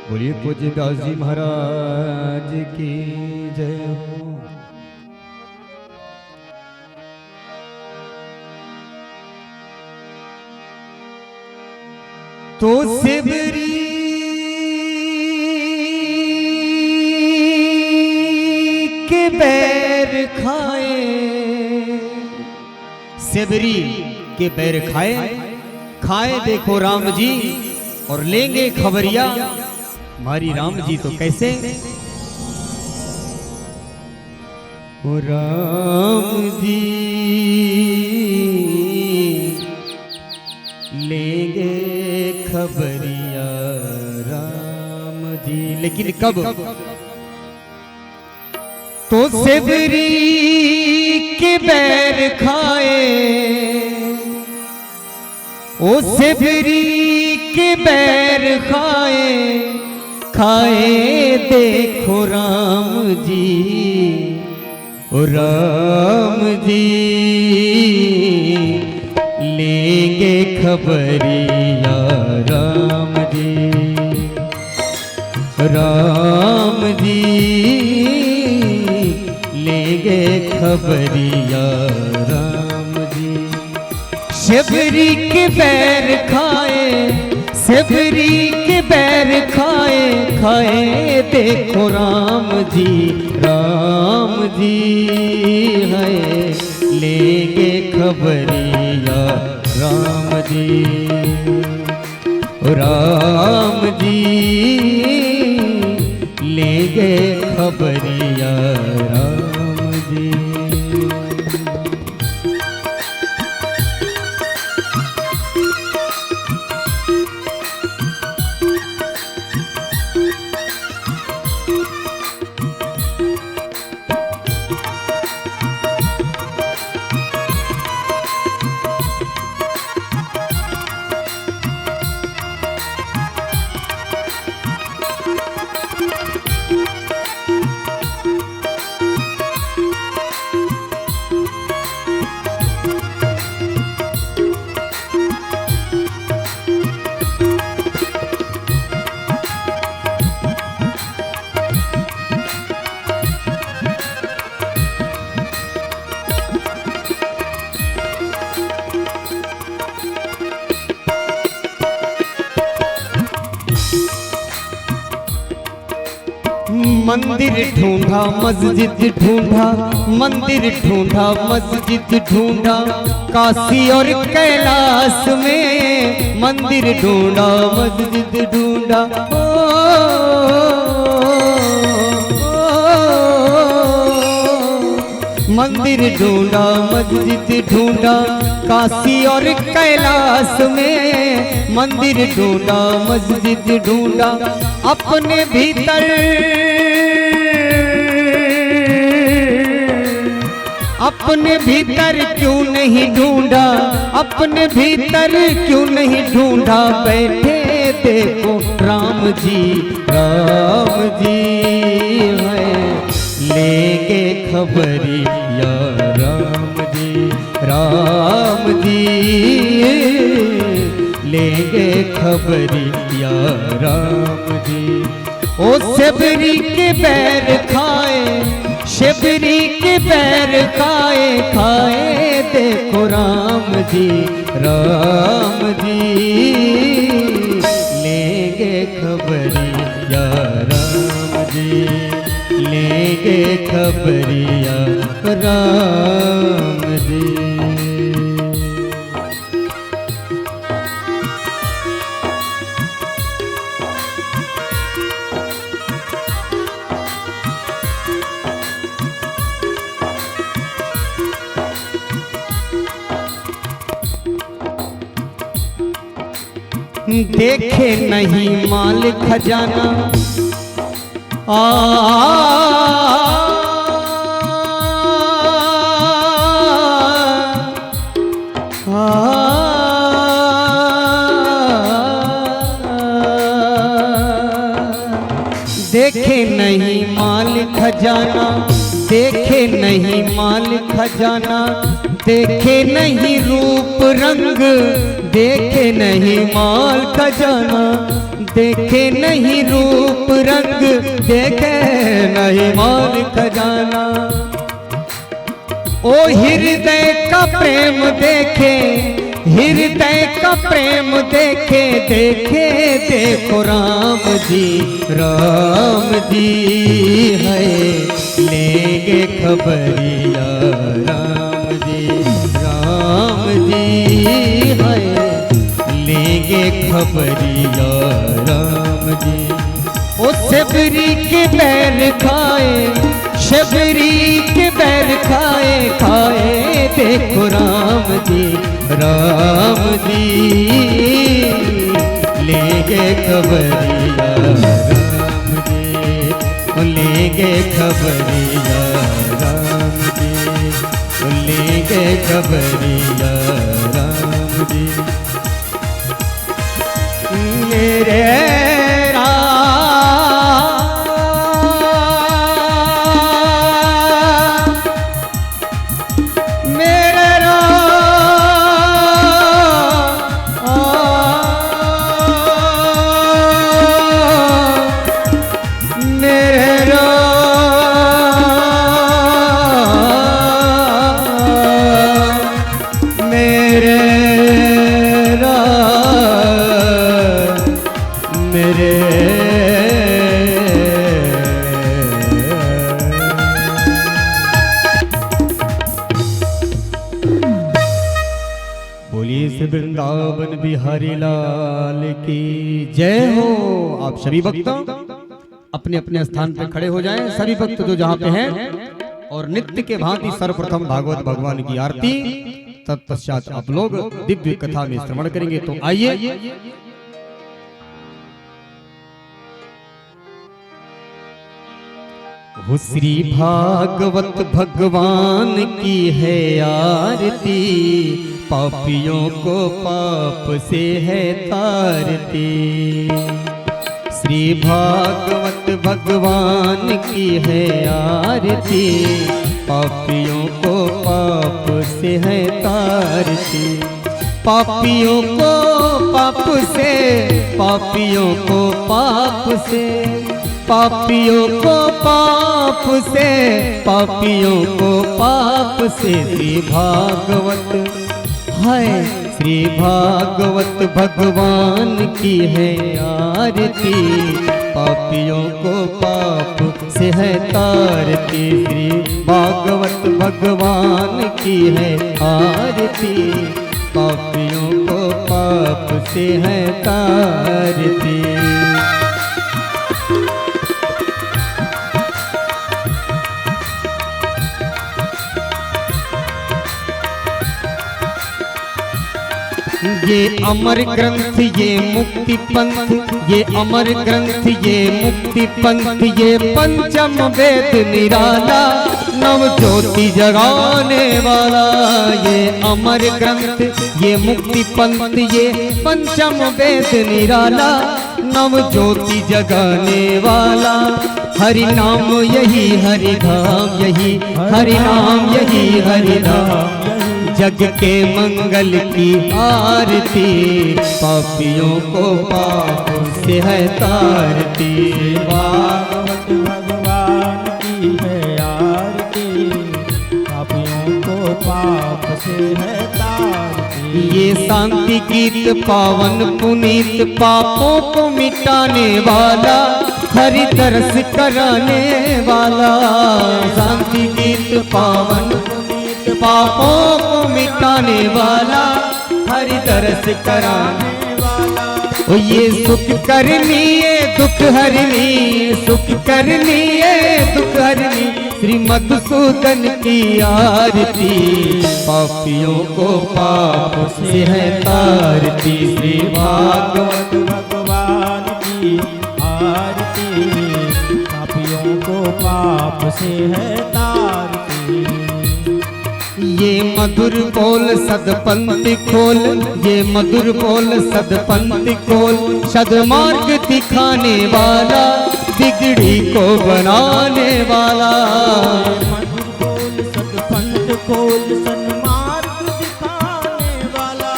बोलिए पूज्य दास जी महाराज की जय हो। तो शिवरी के बैर खाए, शिवरी के बैर खाए, खाए देखो राम जी और लेंगे खबरिया हमारी राम जी। तो कैसे ओ राम जी लेंगे खबरिया राम जी, लेकिन कब? तो शिवरी के बैर खाए, ओ शिवरी के बैर खाए, खाए देखो राम जी, ओ राम जी लेंगे खबरिया राम जी, राम जी लेंगे खबरिया राम जी। शिवरी के बैर खाए, शिवरी के बैर खाए, खाए देखो राम जी, राम जी है लेंगे खबरिया राम जी, राम जी लेंगे खबरिया राम जी। मंदिर ढूंढा मस्जिद ढूंढा, मंदिर ढूंढा मस्जिद ढूंढा, काशी और कैलाश में मंदिर ढूंढा मस्जिद ढूंढा। मंदिर ढूंढा मस्जिद ढूंढा, काशी और कैलाश में मंदिर ढूंढा मस्जिद ढूंढा। अपने भीतर अपने भीतर क्यों नहीं ढूंढा, अपने भीतर क्यों नहीं ढूंढा, बैठे देखो राम जी, राम जी है लेंगे खबरिया राम जी, राम जी लेंगे खबरिया राम जी। ओ शिवरी के बैर खाए, शिवरी के बैर खाए, खाए देखो राम जी, राम जी लेंगे खबरिया राम जी, लेंगे खबरिया राम जी। देखे नहीं माल खजाना, देखे नहीं माल खजाना, देखे नहीं माल खजाना, देखे नहीं रूप रंग, देखे नहीं माल खजाना, देखे नहीं रूप रंग, देखे नहीं माल खजाना। ओ हृदय का प्रेम देखे, हृदय का प्रेम देखे, देखे देखो राम जी, राम जी है लेंगे खबरिया, राम जी, राम जी है लेंगे खबरिया, राम जी। ओ शबरी के बैर खाए, शबरी के बैर खाए, खाए देखो राम जी, राम जी लेंगे खबरिया, राम जी लेंगे खबरिया, राम जी लेंगे खबरिया, राम जी। मेरे वृंदावन बिहारी लाल की जय हो। आप सभी भक्त अपने अपने स्थान पर खड़े हो जाएं, सभी भक्त जो जहां पे हैं, और नित्य के भांति सर्वप्रथम भागवत भगवान की आरती, तत्पश्चात आप लोग दिव्य कथा में श्रवण करेंगे। तो आइए वो श्री भागवत भगवान की है आरती, पापियों को पाप से है तारती। श्री भागवत भगवान की है आरती, पापियों को पाप से है तारती। पापियों को पाप से, पापियों को पाप से, पापियों को पाप से, पापियों को पाप से। श्री भागवत है, श्री भागवत भगवान की है आरती, पापियों को पाप से है तारती। श्री भागवत भगवान की है आरती, पापियों को पाप से है तारती। ये अमर ग्रंथ, ये मुक्ति पंथ, ये अमर ग्रंथ, ये मुक्ति पंथ, ये पंचम वेद निराला, नव ज्योति जगाने वाला। ये अमर ग्रंथ, ये मुक्ति पंथ, ये पंचम वेद निराला, नव ज्योति जगाने वाला। हरि नाम यही हरि धाम, यही हरि नाम यही हरि धाम, जग के मंगल की आरती, पापियों को पाप से है तारती। भागवत भगवान की है आरती, पापियों को पाप से है तारती। ये शांति गीत पावन पुनीत, पापों को मिटाने वाला, हरि तरस कराने वाला। शांति गीत पावन पुनीत, पापों को मिटाने वाला, हरि तरस कराने वाला। ओ ये सुख करनी ये दुख हरनी, सुख करनी ये दुख हरनी, श्री मधुसूदन की आरती, पापियों को पाप से है तारती। श्री भागवत भगवान की आरती, पापियों को पाप से है तारती। ये मधुर बोल सदपंथ खोल, ये मधुर बोल सदपंथ खोल, सदमार्ग दिखाने वाला, बिगड़ी को बनाने वाला। बोल सन्मार्ग दिखाने वाला,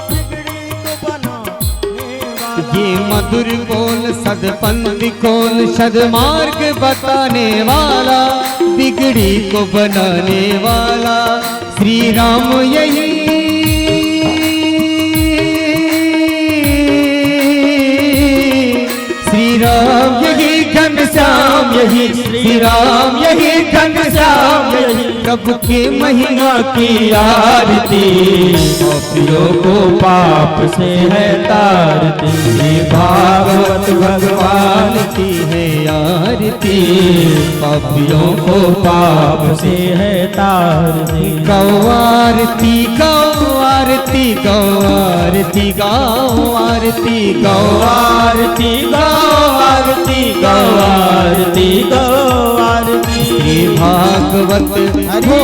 बिगड़ी को बनाने वाला। ये मधुर बोल सदपंथ कौन, सदमार्ग बताने वाला, बिगड़ी को बनाने वाला। श्री राम यही राम यही घनश्याम यही, श्री राम यही घनश्याम यही, प्रभु के महिमा की आरती। पापियों को पाप से है तारती, भागवत भगवान की है आरती। पापियों को पाप से है तारती। गौ आरती गौ आरती गौ आरती गौ आरती गौ आरती गौ आरती गौ आरती गौ आरती। श्री भागवत हो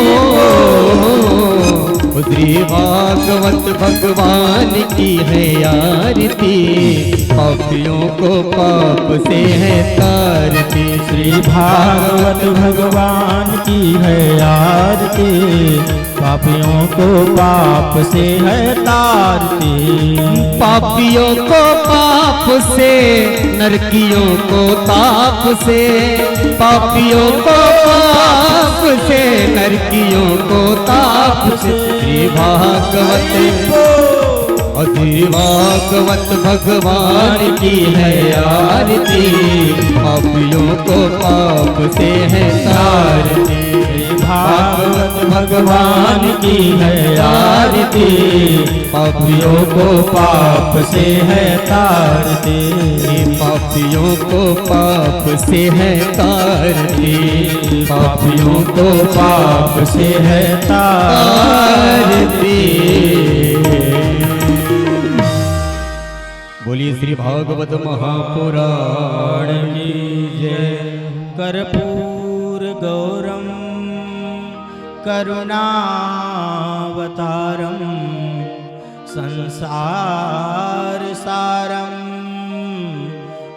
श्री भागवत भगवान की है आरती। पापियों को पाप से है तारती, श्री भागवत भगवान की है आरती। पापियों को पाप से है तारती। पापियों को पाप से, नरकियों को ताप से। पापियों को पाप से, नरकियों को ताप से। श्री भागवत श्री भागवत भगवान की है आरती। पापियों को पाप से है तारती, भागवत भगवान की है आरती। पापियों को पाप से है तारती, पापियों को पाप से है तारती। पापियों को पाप से है तारती। बोलिए श्री भागवत महापुराण की जय। कर्पूर गौरम करुणावतारम, संसार सारम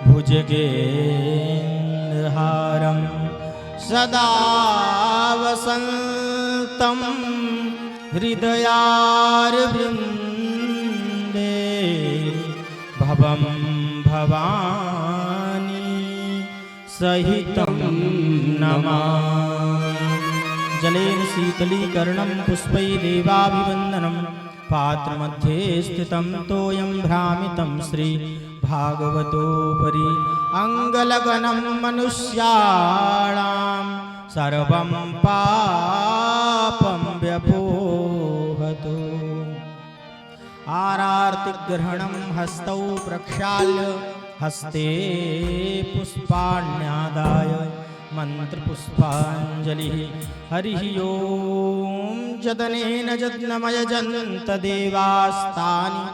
भुजगेन्द्रहारम, सदा वसन्तं हृदयारविन्दे। भवं भवानी सहितं नमामि। जलेन शीतलीकरणं पुष्पैरेवाभिवन्दनं, पात्रमध्ये स्थितं तोयं भ्रामितं श्री भागवतोपरि। अङ्गलगनं मनुष्याणां सर्वं पापं व्यपोहतु। आरार्तिग्रहणं हस्तौ प्रक्षाल्य, हस्ते पुष्पाण्यादाय मन्त्रपुष्पाञ्जलिः। हरिः ओं। जदनेन जज्ञमयजन्त देवास्तानि,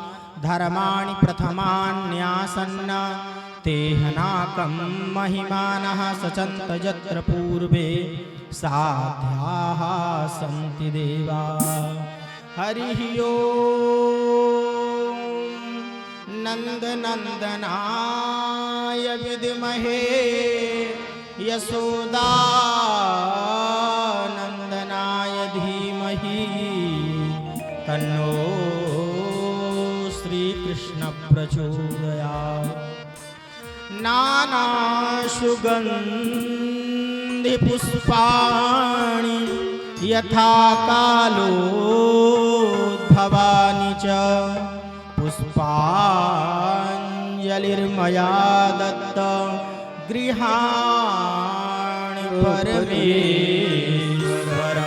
धर्माणि प्रथमान्यासन्न। तेहनाकं महिमानः सचन्त यत्र पूर्वे, साध्याः सन्ति देवा। हरिः ओं। नन्दनन्दनाय विद्महे, यशोदानन्दनाय धीमहि, तन्नो श्रीकृष्ण प्रचोदयात्। नानासुगन्धिपुष्पाणि यथा कालोद्भवानि च, पुष्पाञ्जलिर्मया दत्त गृहाणि परमेश्वर।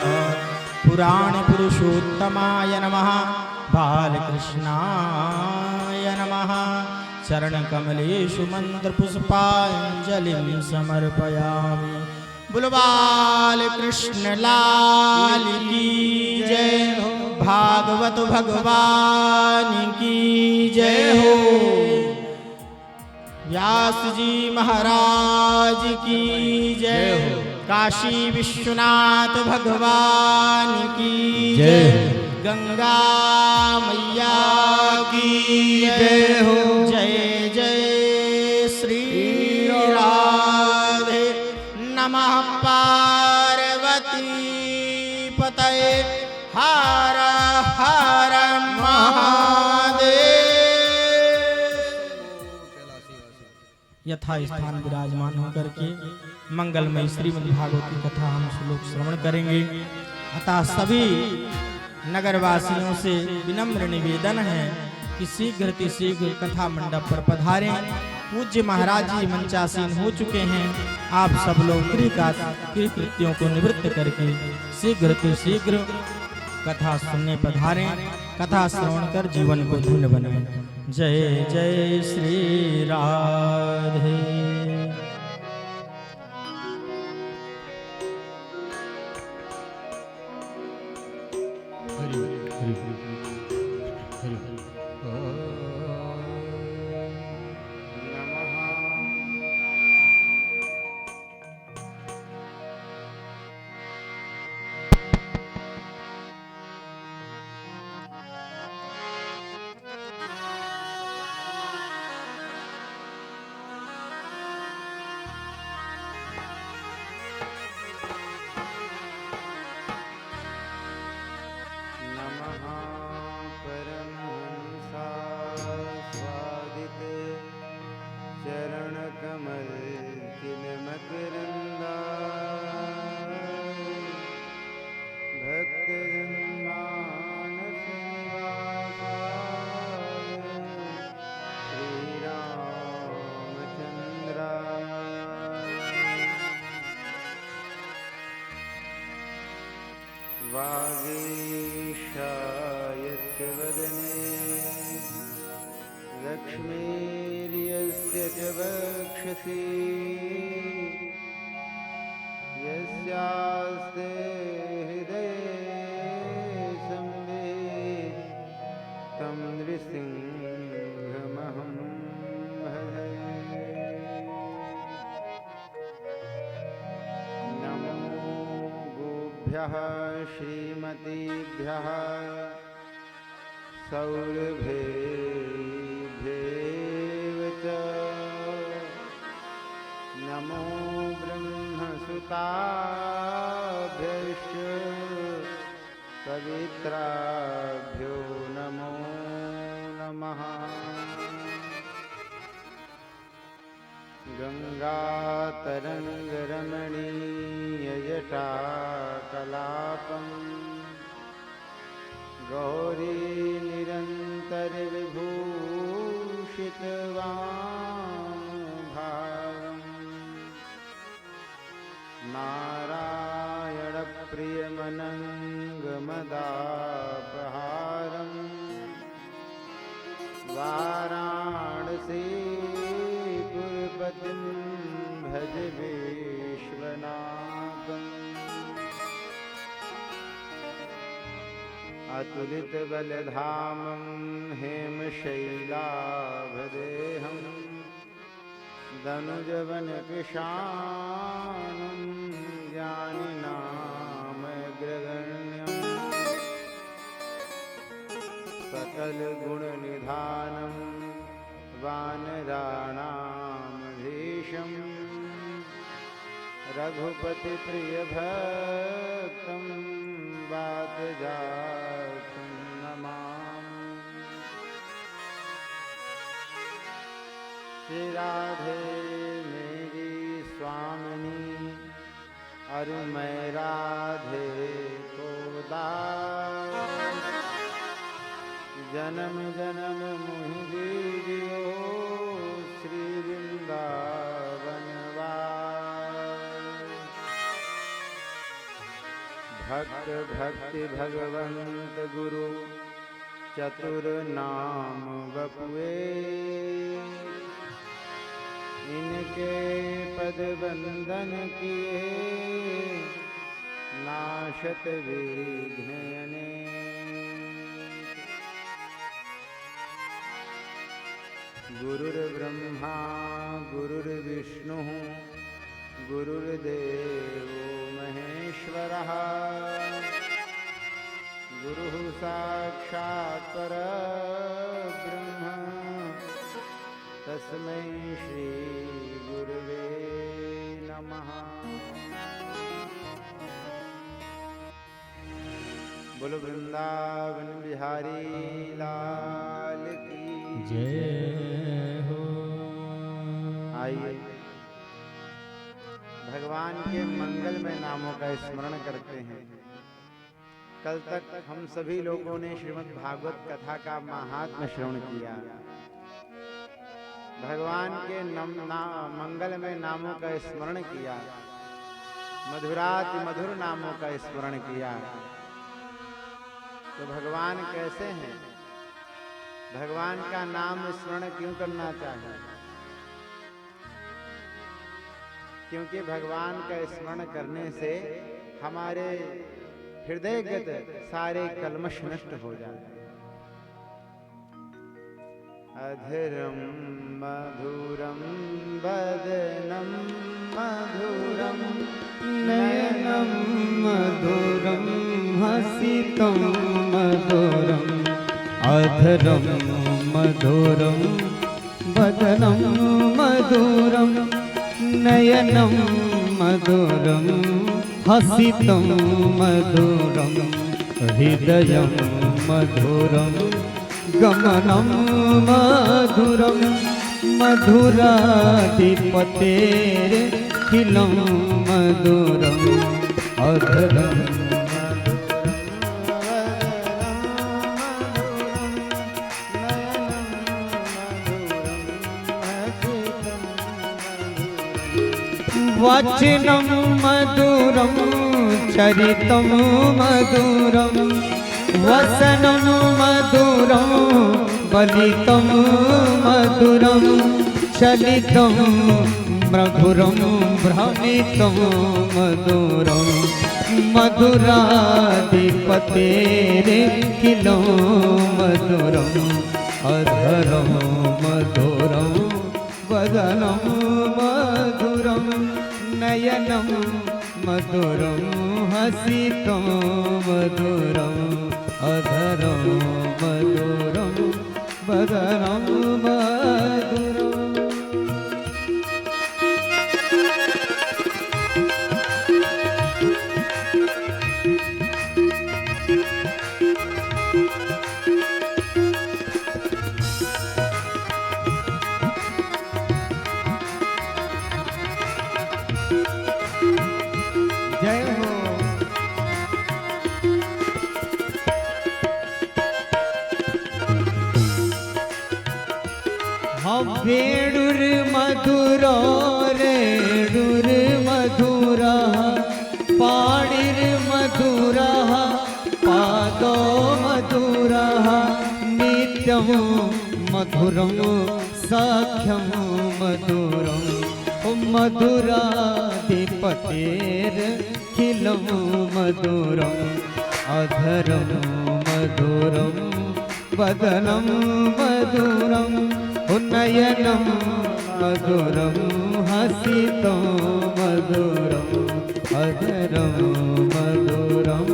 पुराणपुरुषोत्तमाय नमः, बालकृष्णाय नमः। चरणकमलेषु मन्त्रपुष्पाञ्जलिं समर्पयामि। बोलो बालकृष्ण लाल की जय हो, भागवत भगवान की जय हो, व्यास जी महाराज की जय हो, काशी विश्वनाथ भगवान की जय, गंगा मैया की जय हो। जय जय श्री राधे, नमः पार्वती पतये। यथा स्थान विराजमान होकर के मंगलमय श्रीमद् भागवत की कथा हम श्लोक श्रवण करेंगे। अतः सभी नगरवासियों से विनम्र निवेदन है कि शीघ्र शीघ्र कथा मंडप पर पधारें। पूज्य महाराज जी मंचासीन हो चुके हैं। आप सब लोग कृत्यों को निवृत्त करके शीघ्र शीघ्र कथा सुनने पधारें। कथा श्रवण कर जीवन को धन्य बनाएं। जय जय श्री राधे। हरि हरि हरि हरि वागीशायस्य वदने लक्ष्मीर्यस्य च वक्षसि यस्यास्ते हृदये संवित् तं नृसिंहमहं भजे। नमो गोभ्यः श्रीमतीभ्यः सौरभेभ्येव च नमो ब्रह्मसुताभ्यश्च पवित्राभ्यो नमो नमः। गंगातरंगरमणीयजटाकलापम् गौरी निरन्तरविभूषितवामभागम् नारायणप्रियमनङ्गमदापहारम् वाराणसीपुरपतिं भज विश्वनाथम्। अतुलितबलधामं हेमशैलाभदेहं दनुजवनकृशानं ज्ञानिनामग्रगण्यं सकलगुणनिधानं वानराणामधीशं रघुपतिप्रियभक्तं वातजातं नमामि। श्री राधे मेरी स्वामिनी अरु मैं राधे को दास जन्म जन्म मुहि दीजियो श्री वृंदावन वास। भक्त भक्ति भगवंत गुरु चतुर नाम बपुए इनके पद बंदन किए नाशत विघ्न अनेक। गुरुर्ब्रह्मा गुरुर्विष्णु गुरुर्देवो महेश्वरः गुरुः साक्षात् परब्रह्म तस्मै श्री गुरुवे नमः। बोलो वृंदावन बिहारी लाल की जय हो। आइए भगवान के मंगलमय नामों का स्मरण करते हैं। कल तक हम सभी लोगों ने श्रीमद् भागवत कथा का महात्म्य श्रवण किया, भगवान के मंगलमय नामों का स्मरण किया, मधुराति मधुर नामों का स्मरण किया। तो भगवान कैसे हैं, भगवान का नाम स्मरण क्यों करना चाहिए? क्योंकि भगवान का स्मरण करने से हमारे हृदयगत सारे कल्मश नष्ट हो जाते हैं। अधरम मधुरम वदनम मधुरम नयनम मधुरम हसितं मधुरम अधरम मधुरम वदनं मधुरम नयनं मधुरम हसितं मधुरम हृदयं मधुरम गमनं मधुरम मधुराधिपतेर्खिलं मधुरम अधरम वचनं मधुरं चरितं मधुरं वसनं मधुरं बलितं मधुरं चलितं मधुरं भ्रमितं मधुरं मधुराधिपतेर्खिलं मधुरं अधरं मधुरं वदनं मधुरं नयनं मधुरं हसितं मधुरं अधरं मधुरं वदनं मधुरम्। जय हो। वेणुर मधुरा रेणुर मधुरा पाणिर मधुरा पादो मधुरा नित्यं मधुरं साख्यं मधुरं मधुराधिपतेर्खिलं मधुरम् अधरं मधुरं वदनं मधुरं नयनं मधुरं हसितं मधुरं अधरं मधुरं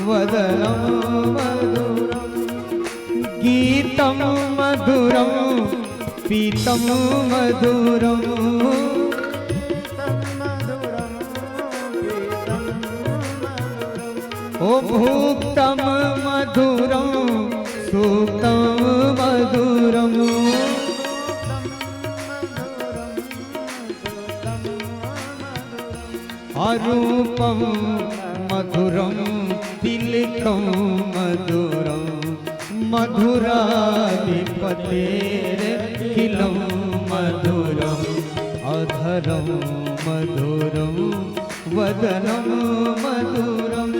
वदनं मधुरं गीतं मधुरं पीतं मधुरं ओ भुक्तं मधुरं सुक्तं मधुरं अरूपं मधुरं तिलकं मधुरं मधुराधिपतेर्खिलं मधुरं अधरं मधुरं वदनं मधुरं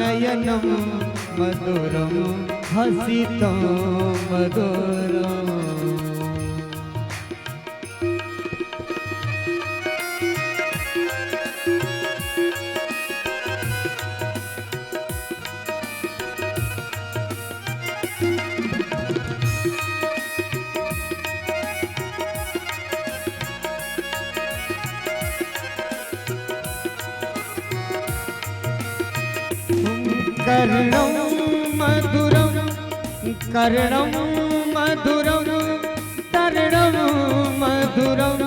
नयनं मधुरं हसितं मधुरम्। कर्णं मधुरं कर्णं मधुरं तरणं मधुरं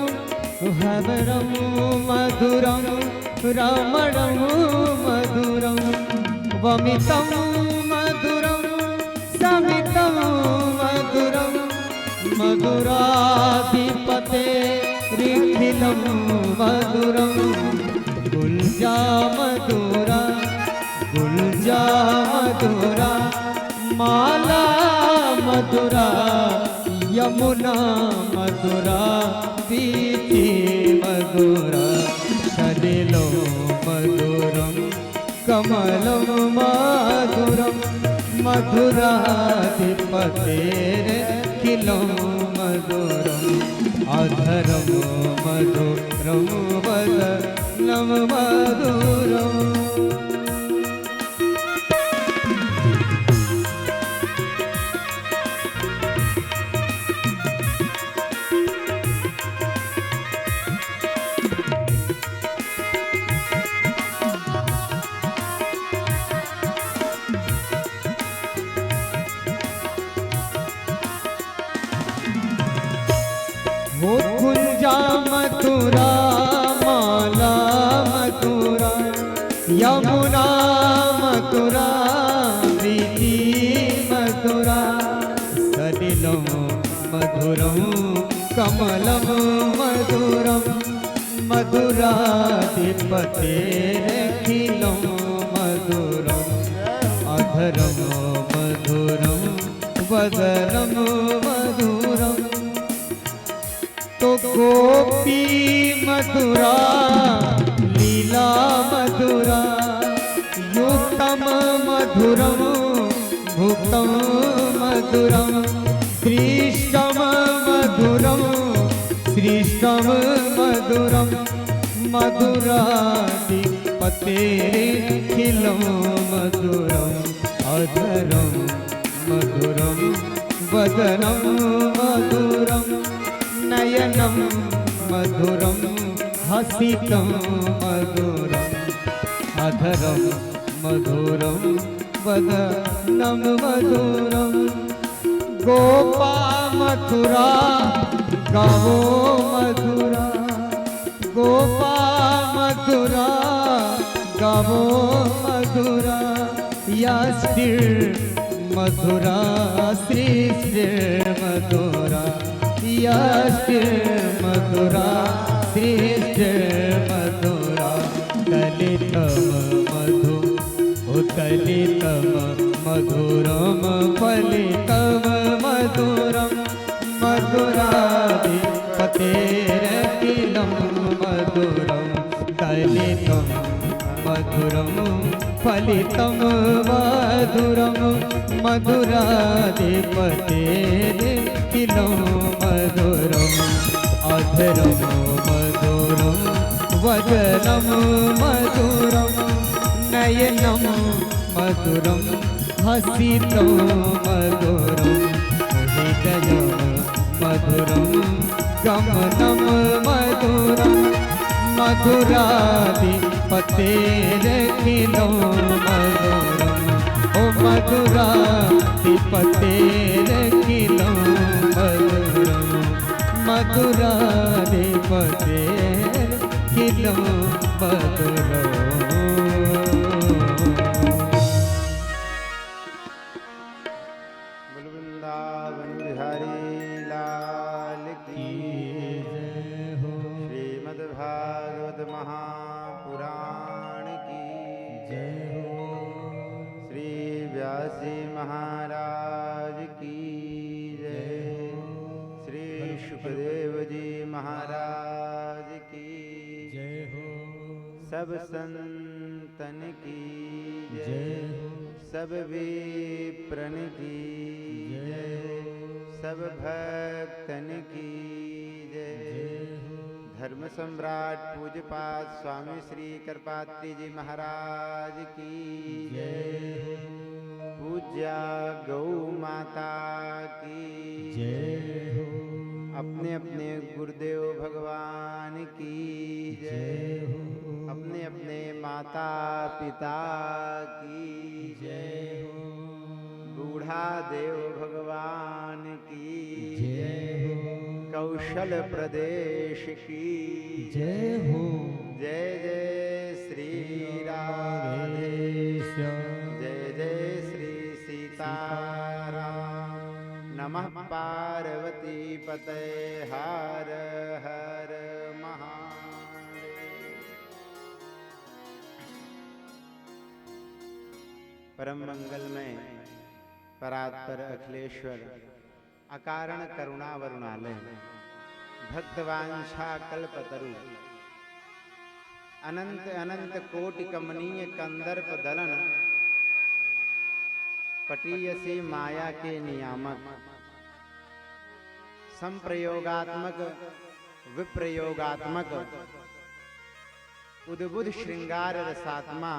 हवरं मधुरं रमणं मधुरं वमितं मधुरं समितं मधुरं मधुराधिपतेर्खिलं फलितं मधुरं गुल्जा मधुरा गुल्जा मधुरा माला मधुरा यमुना मधुरा पीति मधुरा सलिलो मधुरं कमलं मधुरं मधुराधिपतेरखिलं मधुरम् अधरं मधुरं वदनं मधुरम् वो कुंजा मथुरा माला मथुरा यमुना मथुरा प्रीति मथुरा सलिलं मधुरं कमलं मधुरं मधुराधिपतेरखिलं मधुरम् अधरं मधुरं वदनं मधुरम् तो गोपी मधुरा लीला मधुरा युक्तं मधुरं भुक्तं मधुरं श्रीष्टं मधुरं श्रीष्टं मधुरं मधुराधिपतेरखिलं मधुरम् अधरं मधुरं वदनं मधुरम् नयनं मधुरं हसितं मधुरम् अधरं मधुरं वदनं मधुरं गोपा मथुरा गावो मधुरा गोपा मथुरा गावो मधुरा मधुरा श्री मधुरा मधुरा श्रेष्ठ मधुरा कलितम मधु उत्कलितम मधुरम फलितम मधुरम मधुराधिपतेरखिलं मधुरम कलितम मधुरम फलितं मधुरं मधुराधिपतेरखिलं मधुरम् अधरं मधुरं वदनं मधुरं नयनं मधुरं हसितं मधुरं हृदयं मधुरं गमनं मधुरं मधुराधिपतेरखिलं मधुरम् ओ मधुराधिपतेरखिलं मधुरम् मधुराधिपतेरखिलं मधुरम् बोल वृंदावन बिहारी लाल की जय हो श्रीमद्भागवत महापुराण की जय हो श्री व्यासी महाराज की जय श्री सुखदेव जी महाराज की जय हो सब संतन की जय जय हो सब विप्रन की जय सब भक्तन की जय धर्म सम्राट पूज्यपाद स्वामी श्री कृपात्री जी महाराज की जय पूज्या गौ माता की जय हो अपने अपने गुरुदेव भगवान की जय अपने अपने माता पिता की जय बूढ़ा देव भगवान की जय हो कौशल प्रदेश की जय हो जय जय श्री राधे जय जय श्री सीताराम नमः पार्वती पते हर हर महा परम मंगलमय परात्पर अखिलेश्वर अकारण करुणा वरुणालय भक्तवांछा कल्पतरु अनंत अनंत कोटि कमनीय कंदर्प दलन पटीयसी माया के नियामक संप्रयोगात्मक विप्रयोगात्मक उद्बुद्ध श्रृंगार रसात्मा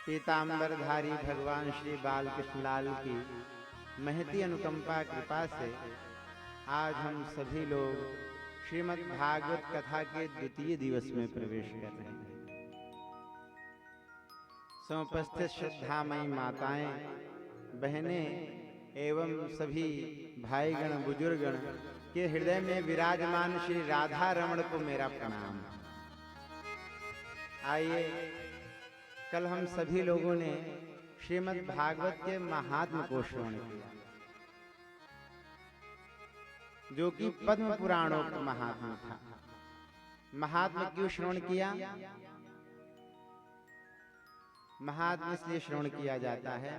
पीतांबरधारी भगवान श्री बालकृष्ण लाल की महती अनुकंपा कृपा से आज हम सभी लोग श्रीमद् भागवत कथा के द्वितीय दिवस में प्रवेश कर रहे हैं। समुपस्थित श्रद्धामयी माताएं, बहनें एवं सभी भाईगण बुजुर्गण के हृदय में विराजमान श्री राधा रमण को मेरा प्रणाम। आइए, कल हम सभी लोगों ने श्रीमद् भागवत के महात्म को श्रवण किया, जो कि पद्म पुराणोक्त महात्म था। महात्म क्यों श्रवण किया? महात्म इसलिए श्रवण किया जाता है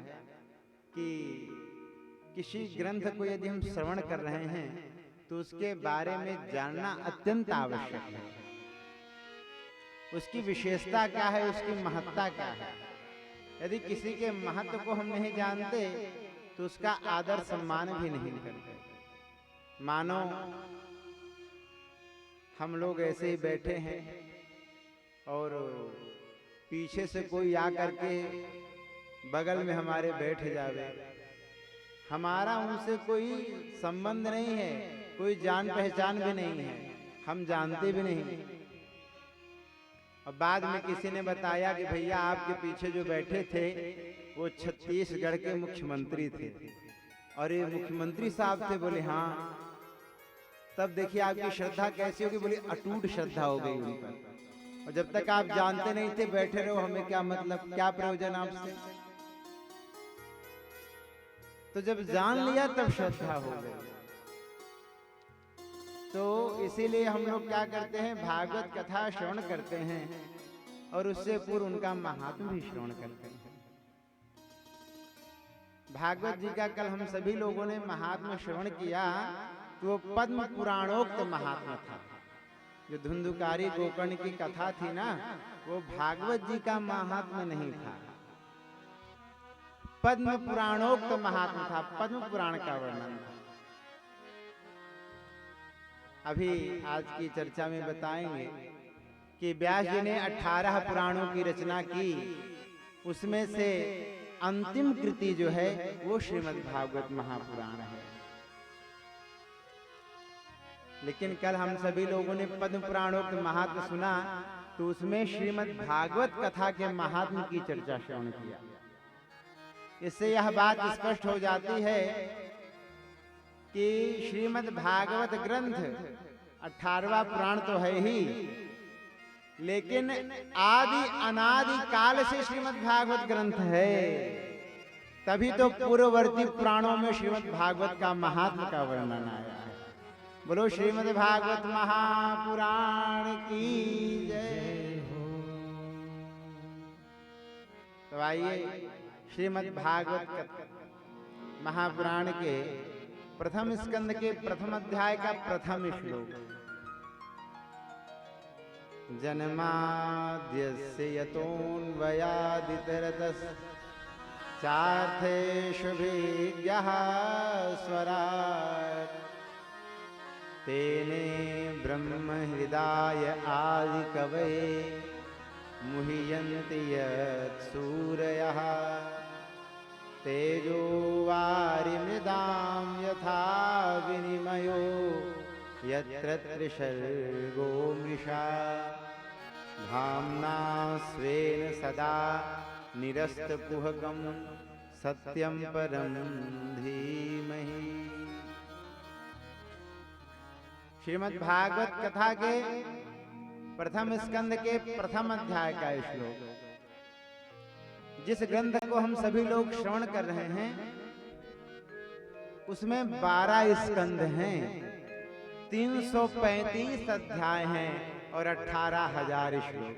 कि किसी ग्रंथ को यदि हम श्रवण कर रहे हैं तो उसके बारे में जानना अत्यंत आवश्यक है। उसकी विशेषता क्या है, उसकी महत्ता क्या है। यदि किसी के महत्व को हम नहीं जानते तो उसका आदर सम्मान भी नहीं करते। मानो हम लोग ऐसे ही बैठे हैं और पीछे से कोई आकर के बगल में हमारे बैठ जावे, हमारा उनसे कोई संबंध नहीं है, कोई जान पहचान भी नहीं है, हम जानते भी नहीं। और बाद में किसी ने बताया कि भैया आपके पीछे जो बैठे थे वो छत्तीसगढ़ के मुख्यमंत्री थे। और ये मुख्यमंत्री साहब थे? बोले हाँ। तब देखिए आपकी श्रद्धा कैसी होगी। बोली अटूट श्रद्धा हो गई उन पर। और जब तक आप जानते नहीं थे बैठे रहो, हमें क्या मतलब, क्या प्रयोजन आपसे। तो जब जान लिया तब श्रद्धा हो गई। तो इसीलिए हम लोग क्या करते हैं, भागवत कथा श्रवण करते हैं और उससे पूर्व उनका महात्म भी श्रवण करते हैं। भागवत जी का कल हम सभी लोगों ने महात्म श्रवण किया तो वो पद्म पुराणोक्त महात्मा था। जो धुंधुकारी गोकर्ण की कथा थी ना, वो भागवत जी का महात्मा नहीं था, पद्म पुराणोक्त महात्मा था, पद्म पुराण का वर्णन था। अभी आज की चर्चा में बताएंगे कि व्यास जी ने 18 पुराणों की रचना की, उसमें से अंतिम कृति जो है वो श्रीमद् भागवत महापुराण है। लेकिन कल हम सभी लोगों ने पद्म पुराणों के महात्म सुना तो उसमें श्रीमद् भागवत कथा के महात्म की चर्चा श्रवण किया। इससे यह बात स्पष्ट हो जाती है कि श्रीमद् भागवत ग्रंथ 18वां पुराण तो है ही, लेकिन आदि अनादि काल से श्रीमद् भागवत ग्रंथ है। तभी तो पूर्ववर्ती पुराणों में श्रीमद् भागवत का महात्म का वर्णन आया है। बोलो श्रीमद् भागवत महापुराण की जय हो। तो आइए श्रीमद् भागवत महापुराण के प्रथम स्कंद के प्रथम अध्याय का प्रथम श्लोक। जन्माद्यस्य यतोऽन्वयादितरतश्च चार्थेषु भिज्ञः स्वराट् तेने ब्रह्म हृदाय आदि कवये मुह्यन्ति यत् सूरयः तेजो वारिमृदां यथा विनिमयो यत्र त्रिसर्गो मृषा धाम्ना स्वेन सदा निरस्तकुहकं सत्यं परं धीमहि। श्रीमद् भागवत कथा के प्रथम स्कंद के प्रथम अध्याय का श्लोक। जिस ग्रंथ को हम सभी लोग श्रवण कर रहे हैं उसमें 12 स्कंद हैं, 335 अध्याय हैं और 18,000 श्लोक।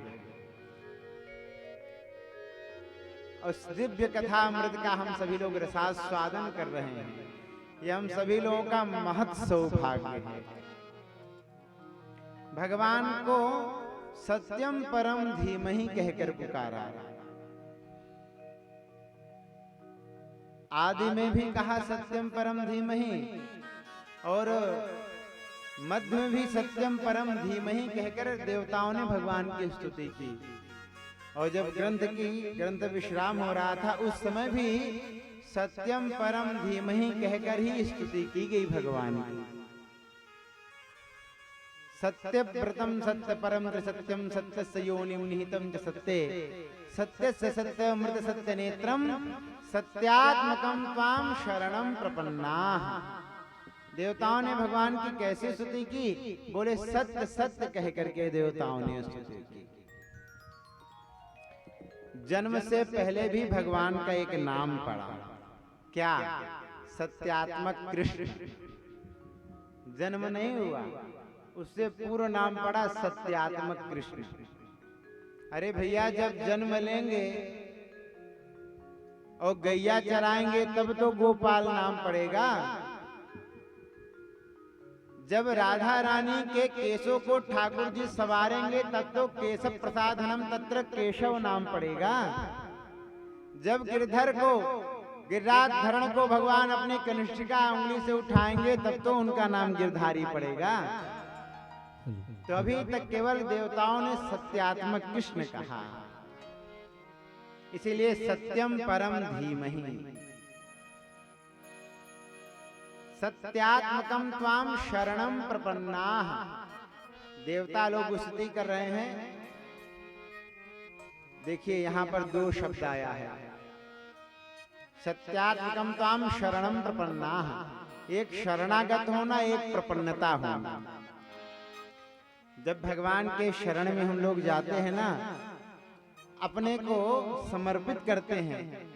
उस दिव्य कथा अमृत का हम सभी लोग रसास्वादन कर रहे हैं। ये हम सभी लोगों का महत् सौभाग्य है। भगवान को सत्यम परम धीमहि कहकर पुकारा। आदि में भी कहा सत्यम परम धीमहि, और मध्य में भी सत्यम परम धीमहि कहकर देवताओं ने भगवान की स्तुति की। और जब ग्रंथ विश्राम हो रहा था, उस समय भी सत्यम परम धीमहि कहकर ही स्तुति की गई भगवान की। सत्य व्रतम सत्य परम सत्यम सत्यस्य योनिम निहितम च सत्ये सत्यस्य सत्यमृत सत्य नेत्रम सत्यात्मकम त्वाम शरणम प्रपन्नाः। देवताओं ने भगवान की कैसे स्तुति की? बोले सत्य सत्य कह करके देवताओं ने स्तुति की। जन्म से पहले भी भगवान का एक नाम पड़ा, क्या? सत्यात्मक कृष्ण। जन्म नहीं हुआ, उससे पूर्व नाम पड़ा सत्यात्मक कृष्ण। अरे भैया, जब जन्म लेंगे और गैया चराएंगे तब तो गोपाल नाम पड़ेगा। जब राधा रानी के केशों को ठाकुर जी सवारेंगे तब तो केशव प्रसादनम तत्र केशव नाम पड़ेगा। जब गिरधर को गिरिराज धरण को भगवान अपनी कनिष्ठिका उंगली से उठाएंगे तब तो उनका नाम गिरधारी पड़ेगा। तो अभी तक केवल देवताओं ने सत्यात्मक कृष्ण कहा, इसीलिए सत्यम परम धीमहि सत्यात्मकम त्वाम शरणम प्रपन्नाः। देवता लोग स्तुति कर रहे हैं। देखिए यहाँ पर दो शब्द आया है, सत्यात्मकम त्वाम शरणम प्रपन्नाः। एक शरणागत होना, एक प्रपन्नता होना। जब भगवान के शरण में हम लोग जाते हैं ना, अपने को समर्पित करते हैं,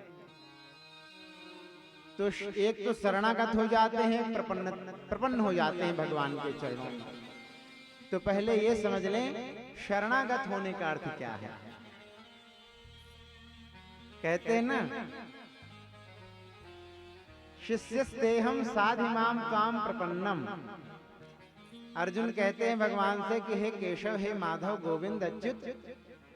तो एक तो शरणागत हो जाते हैं, प्रपन्न हो जाते हैं भगवान के चरणों में। तो पहले ये समझ लें शरणागत होने का अर्थ क्या है। कहते हैं ना, शिष्यस्तेहम साधिमाम त्वाम प्रपन्नम। अर्जुन कहते हैं भगवान से कि हे केशव, हे माधव, गोविंद, अच्युत,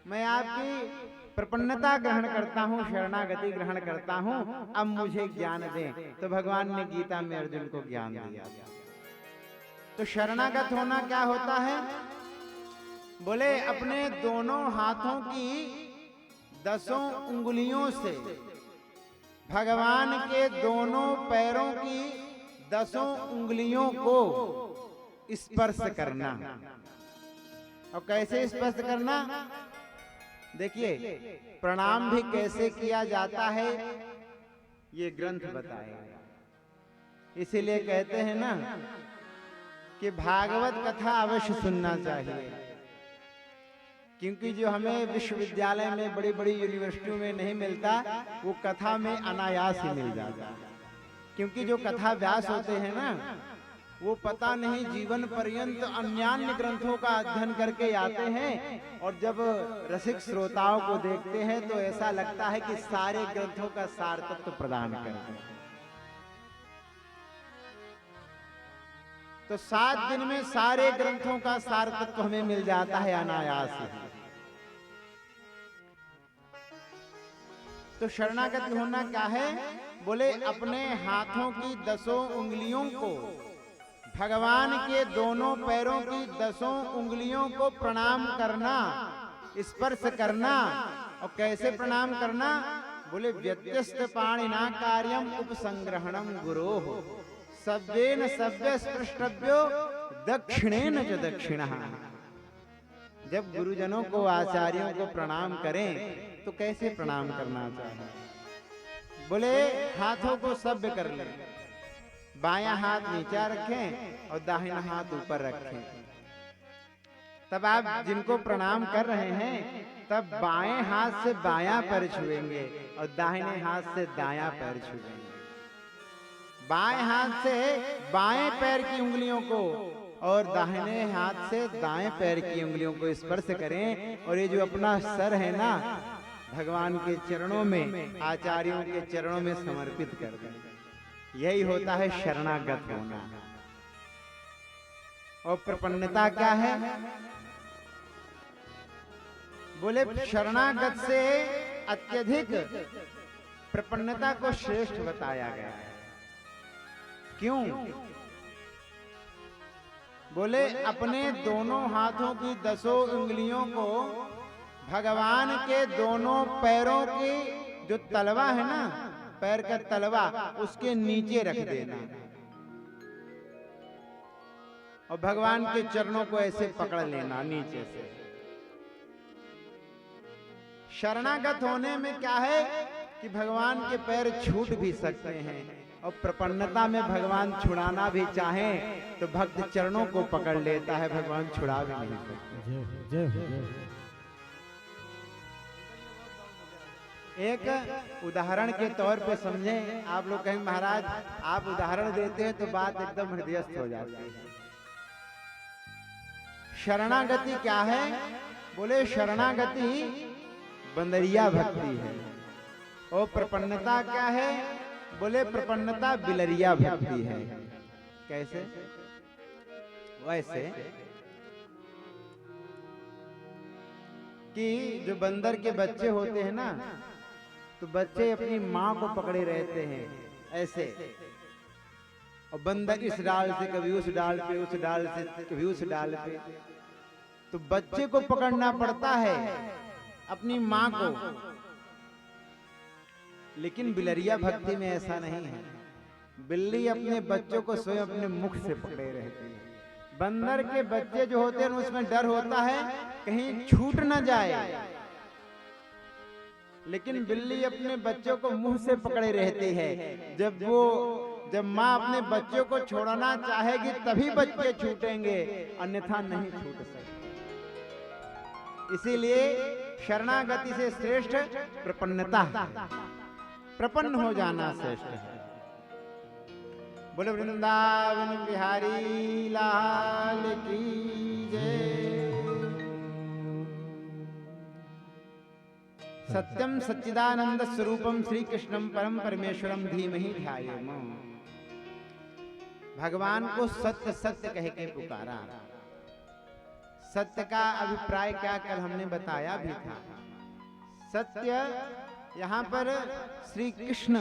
मैं आपकी प्रपन्नता ग्रहण करता हूँ, शरणागति ग्रहण करता हूँ, अब मुझे ज्ञान दें। तो भगवान ने गीता में अर्जुन को ज्ञान दिया। तो शरणागत होना क्या होता है? बोले अपने दोनों हाथों की 10 उंगलियों से भगवान के दोनों पैरों की 10 उंगलियों को स्पर्श करना। और कैसे स्पर्श करना? देखिए, प्रणाम भी कैसे किया जाता है ये ग्रंथ बताएगा। इसीलिए कहते हैं ना कि भागवत कथा अवश्य सुनना चाहिए, क्योंकि जो हमें विश्वविद्यालय में, बड़ी बड़ी यूनिवर्सिटियों में नहीं मिलता, वो कथा में अनायास ही मिल जाता। क्योंकि जो कथा व्यास होते हैं ना, वो पता नहीं जीवन पर्यंत अन्यान्य ग्रंथों का अध्ययन करके आते हैं, और जब रसिक श्रोताओं को देखते हैं तो ऐसा लगता है कि सारे ग्रंथों का सार तत्व प्रदान करते हैं। तो 7 दिन में सारे ग्रंथों का सार तत्व हमें मिल जाता है अनायास ही। तो शरणागत होना क्या है? बोले अपने हाथों की 10 उंगलियों को, भगवान के दोनों पैरों की 10 उंगलियों को प्रणाम करना, स्पर्श करना। और कैसे प्रणाम करना? बोले व्यत्यस्त पाणिना कार्यम उपसंग्रहणम गुरोः सव्येन सव्य स्पृष्टव्यो दक्षिणेन च दक्षिणः। जब गुरुजनों को, आचार्यों को प्रणाम करें तो कैसे प्रणाम करना चाहिए? बोले हाथों को सभ्य कर लें, बायां हाथ नीचा रखें और दाहिना हाथ ऊपर रखें। तब आप जिनको प्रणाम कर रहे हैं, तब बाएं हाथ से बायां पैर छुएंगे और दाहिने हाथ से दायां पैर छुएंगे। बाएं हाथ से बाएं पैर की उंगलियों को और दाहिने हाथ से दाएं पैर की उंगलियों को स्पर्श करें। और ये जो अपना सर है ना, भगवान के चरणों में, आचार्यों के चरणों में समर्पित कर दें। यही होता है शरणागत होना। और प्रपन्नता क्या है? बोले शरणागत से अत्यधिक प्रपन्नता को श्रेष्ठ बताया गया है। क्यों? बोले अपने दोनों हाथों की 10 उंगलियों को भगवान के दोनों पैरों की जो तलवा है ना, पैर का तलवा, उसके नीचे रख देना और भगवान के चरणों को ऐसे पकड़ लेना नीचे से। शरणागत होने में क्या है कि भगवान के पैर छूट भी सकते हैं, और प्रपन्नता में भगवान छुड़ाना भी चाहें तो भक्त चरणों को पकड़ लेता है, भगवान छुड़ा भी नहीं सकते। एक उदाहरण के तौर पे समझें। आप लोग कहेंगे महाराज आप उदाहरण देते हैं तो बात एकदम हृदयस्थ हो जाती है। शरणागति क्या है? बोले शरणागति बंदरिया भक्ति है। और प्रपन्नता क्या है? बोले प्रपन्नता बिलरिया भक्ति है। कैसे? वैसे कि जो बंदर के बच्चे होते हैं ना, तो बच्चे अपनी माँ को पकड़े रहते हैं ऐसे, और बंदर इस डाल से कभी उस डाल पे, उस डाल से कभी उस डाल पे, तो बच्चे को पकड़ना पड़ता है अपनी माँ को। लेकिन बिलरिया भक्ति में ऐसा नहीं है। बिल्ली अपने बच्चों को स्वयं अपने मुख से पकड़े रहती है। बंदर के बच्चे जो होते हैं उसमें डर होता है कहीं छूट ना जाए, लेकिन बिल्ली अपने बच्चों को मुंह से पकड़े रहती है। जब माँ अपने बच्चों को छोड़ना चाहेगी तभी बच्चे छूटेंगे, अन्यथा नहीं छूट सकते। इसीलिए शरणागति से श्रेष्ठ प्रपन्नता है। प्रपन्न हो जाना श्रेष्ठ है। बोले वृंदावन बिहारी लाल की जय। सत्यम सच्चिदानंद स्वरूपम श्री कृष्णम परम परमेश्वरम धीमहि ध्यायेम। भगवान को सत्य सत्य कह के पुकारा। सत्य का अभिप्राय क्या कल हमने बताया भी था। सत्य यहाँ पर श्री कृष्ण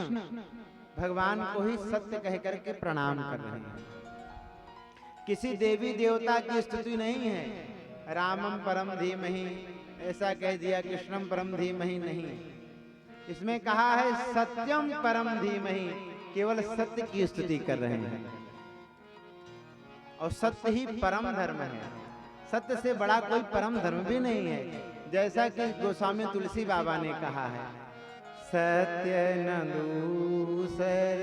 भगवान को ही सत्य कह करके प्रणाम कर रहे हैं। किसी देवी देवता की स्तुति नहीं है। रामम परम धीमहि ऐसा कह दिया, कृष्णम परम धीमहि नहीं। इसमें कहा है सत्यम परम धीमहि, केवल सत्य की स्तुति कर रहे हैं। और सत्य ही परम धर्म है। सत्य से बड़ा कोई परम धर्म भी नहीं है। जैसा कि गोस्वामी तुलसी बाबा ने कहा है, सत्य न दूसर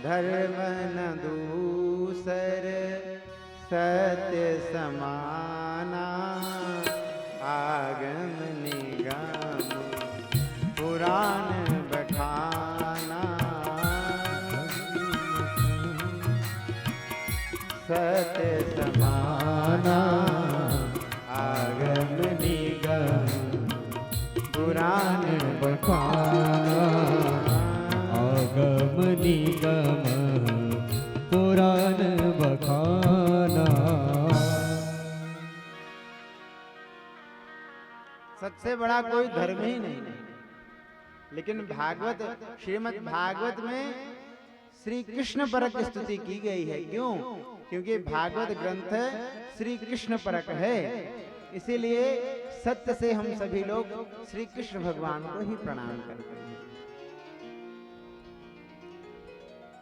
धर्म न दूसर, सत्य समाना आगम निगम पुराण बखाना। सत्य समाना आगम निगम पुराण बखाना। आगम निगम पुराण बखाना। सबसे बड़ा कोई धर्म ही नहीं। लेकिन भागवत, श्रीमद् भागवत में श्री कृष्ण परक स्तुति की गई है। क्यों? क्योंकि भागवत ग्रंथ श्री कृष्ण परक है। इसीलिए सत्य से हम सभी लोग श्री कृष्ण भगवान को ही प्रणाम करते हैं।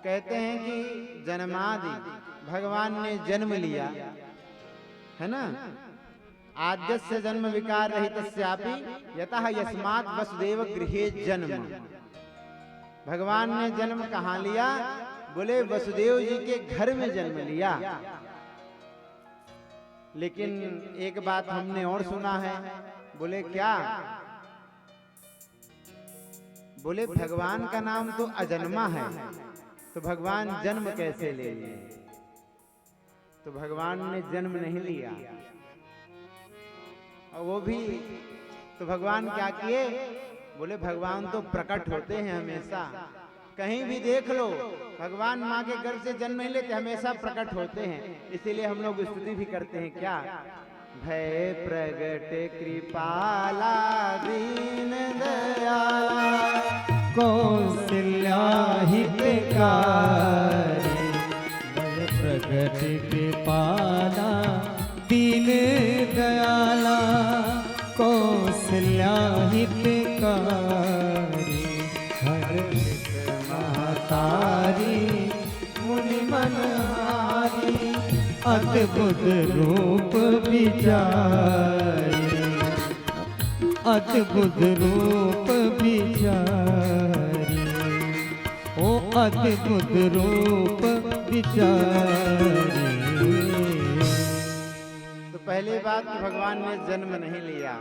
कहते हैं कि जन्मादि भगवान ने जन्म लिया है ना। आद्यस्य जन्म विकार रहितस्यापि यतः यस्मात् वसुदेव गृहे जन्म। भगवान ने जन्म कहाँ लिया? बोले वसुदेव जी के घर में जन्म लिया। लेकिन एक बात हमने और सुना है। बोले क्या? बोले भगवान का नाम तो अजन्मा है, तो भगवान जन्म कैसे ले लिए? तो भगवान ने जन्म नहीं लिया। और वो भी तो भगवान क्या किए, बोले भगवान तो प्रकट होते हैं हमेशा, कहीं भी देख लो भगवान माँ के गर्भ से जन्म नहीं लेते, हमेशा प्रकट होते हैं। इसीलिए हम लोग स्तुति भी करते हैं क्या, भय प्रगट कृपाला दीन दयाला कौशल्या हितकारी भय प्रगट कृपाला दीन दयाला कौशल्या हितकारी हर महतारी मुनि मनहारी अद्भुत रूप विचारी अद्भुत रूप विचारी ओ अद्भुत रूप विचारी। तो पहली बात तो भगवान ने जन्म नहीं लिया,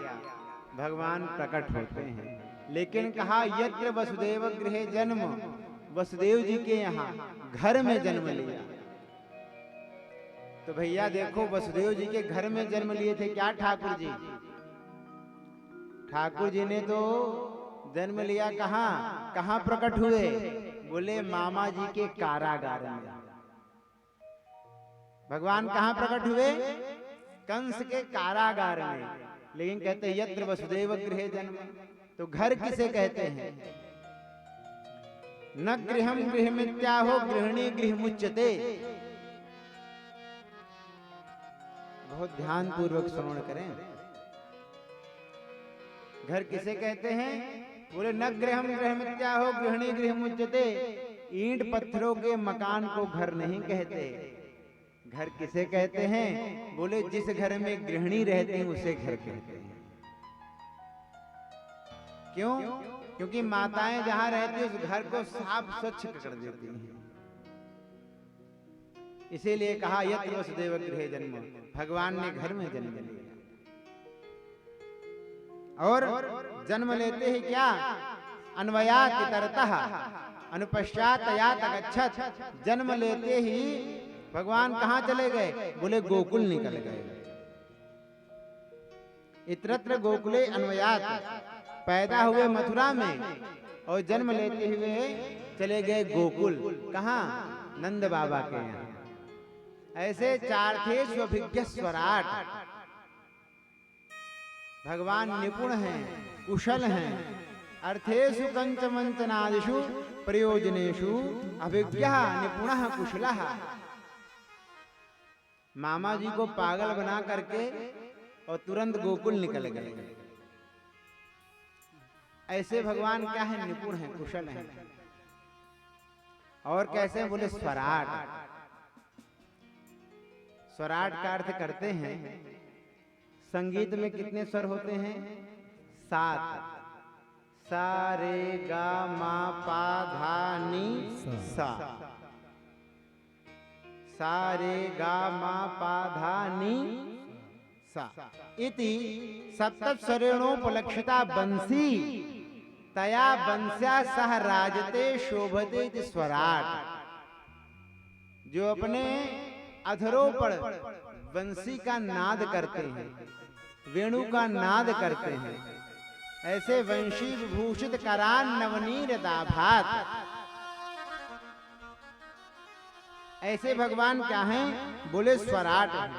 भगवान प्रकट होते हैं। लेकिन कहा यत्र वसुदेव गृहे जन्म, वसुदेव जी के यहाँ घर में जन्म लिया। तो भैया देखो वसुदेव जी के घर में जन्म लिए थे क्या ठाकुर जी, ठाकुर जी ने तो जन्म लिया कहाँ, कहाँ प्रकट हुए, बोले मामा जी के कारागार में। भगवान कहाँ प्रकट हुए, कंस के कारागार में। लेकिन कहते हैं यत्र वसुदेव गृहे जन्म, तो घर किसे कहते हैं, न गृहम गृहमित्याहो गृहिणी गृहमुच्यते। बहुत ध्यान पूर्वक श्रवण करें, घर किसे कहते हैं, बोले न गृहम गृहमित्याहो गृहिणी गृहमुच्यते। ईंट पत्थरों के मकान को घर नहीं कहते। घर किसे कहते हैं, बोले जिस घर में गृहिणी रहती है उसे घर कहते हैं। क्यों, क्योंकि माताएं जहां रहती है उस घर को साफ स्वच्छ कर देती हैं। इसीलिए कहा यत्र वसुदेव गृहे जन्म, भगवान ने घर में जन्म लिया। और जन्म लेते ही क्या, अन्वयात इतरतः अनुपश्चात यात अगच्छत। जन्म लेते ही भगवान कहाँ चले गए, बोले गोकुल निकल गए। इतरत्र गोकुले अन्वयात, पैदा हुए मथुरा में और जन्म लेते हुए चले गए गोकुल। कहाँ, नंद बाबा के यहाँ। ऐसे चार्थेषु अभिज्ञ स्वराट, भगवान निपुण हैं, कुशल हैं। अर्थेषु कंच मंचनादिषु प्रयोजनेषु अभिज्ञः निपुणः कुशलः। मामा जी को पागल बना करके और तुरंत गोकुल निकल गए। ऐसे भगवान क्या है, निपुण है, कुशल है। और कैसे, बोले स्वराट। स्वराट का अर्थ करते हैं, संगीत में कितने स्वर होते हैं, 7। सा रे गा मा पा धा नी सा, सा रे गा मा पा धा नी सा इति सप्तस्वरेणोपलक्षिता बंसी तया बंस्या सह राजते शोभते इति स्वराट। जो अपने अधरों पर बंसी का नाद करते हैं, वेणु का नाद करते हैं, ऐसे वंशी विभूषित करान नवनीर दाभात। ऐसे भगवान क्या हैं, बोले स्वराट हैं।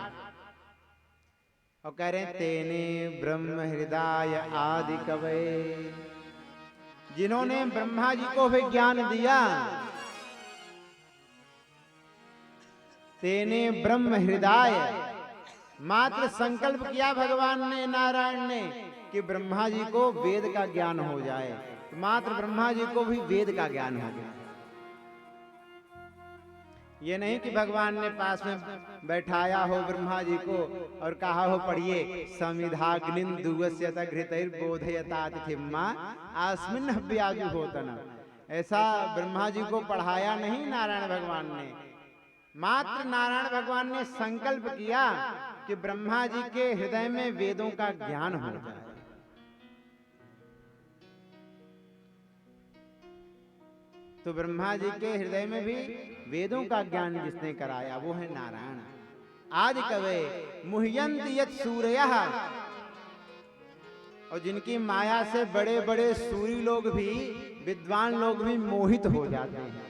और कह रहे हैं तेने ब्रह्म हृदय आदि कवये, जिन्होंने ब्रह्मा जी को भी ज्ञान दिया। तेने ब्रह्म हृदय, मात्र संकल्प किया भगवान ने, नारायण ने, कि ब्रह्मा जी को वेद का ज्ञान हो जाए। तो मात्र ब्रह्मा जी को भी वेद का ज्ञान हो गया। ये नहीं कि भगवान ने पास में बैठाया हो ब्रह्मा जी को और कहा हो पढ़िए समिधाग्निं दुवस्यत घृतैर्बोधयतातिथिम्मा आस्मिन् हव्याजुहोतन। ऐसा ब्रह्मा जी को पढ़ाया नहीं नारायण भगवान ने। मात्र नारायण भगवान ने संकल्प किया कि ब्रह्मा जी के हृदय में वेदों का ज्ञान हो जाए। तो ब्रह्मा जी के हृदय में भी वेदों का ज्ञान जिसने कराया वो है नारायण। आदि कवे मुह्यन्ति यत् सूरयः और जिनकी माया से बड़े बड़े सूरी लोग भी, विद्वान लोग भी मोहित हो जाते हैं।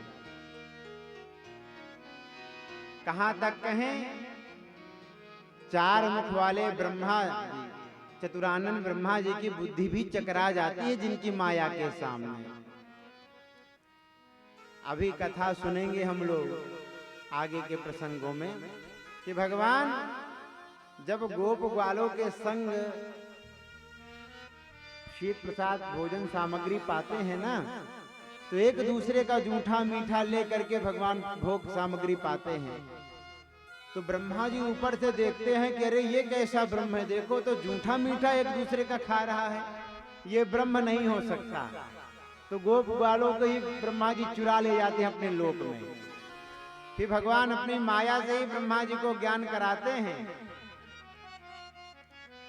कहां तक कहें, चार मुख वाले ब्रह्मा जी, चतुरानन ब्रह्मा जी की बुद्धि भी चकरा जाती है जिनकी माया के सामने। अभी कथा सुनेंगे हम लोग आगे के प्रसंगों में कि भगवान जब गोप ग्वालों के संग शीत प्रसाद भोजन सामग्री पाते हैं ना, तो एक दूसरे का जूठा मीठा लेकर के भगवान भोग सामग्री पाते हैं। तो ब्रह्मा जी ऊपर से देखते हैं कि अरे ये कैसा ब्रह्म है, देखो तो जूठा मीठा एक दूसरे का खा रहा है, ये ब्रह्म नहीं हो सकता। तो गोप ग्वालों को ही ब्रह्मा जी चुरा ले जाते हैं अपने लोक में। फिर भगवान अपनी माया से ही ब्रह्मा जी को ज्ञान कराते हैं।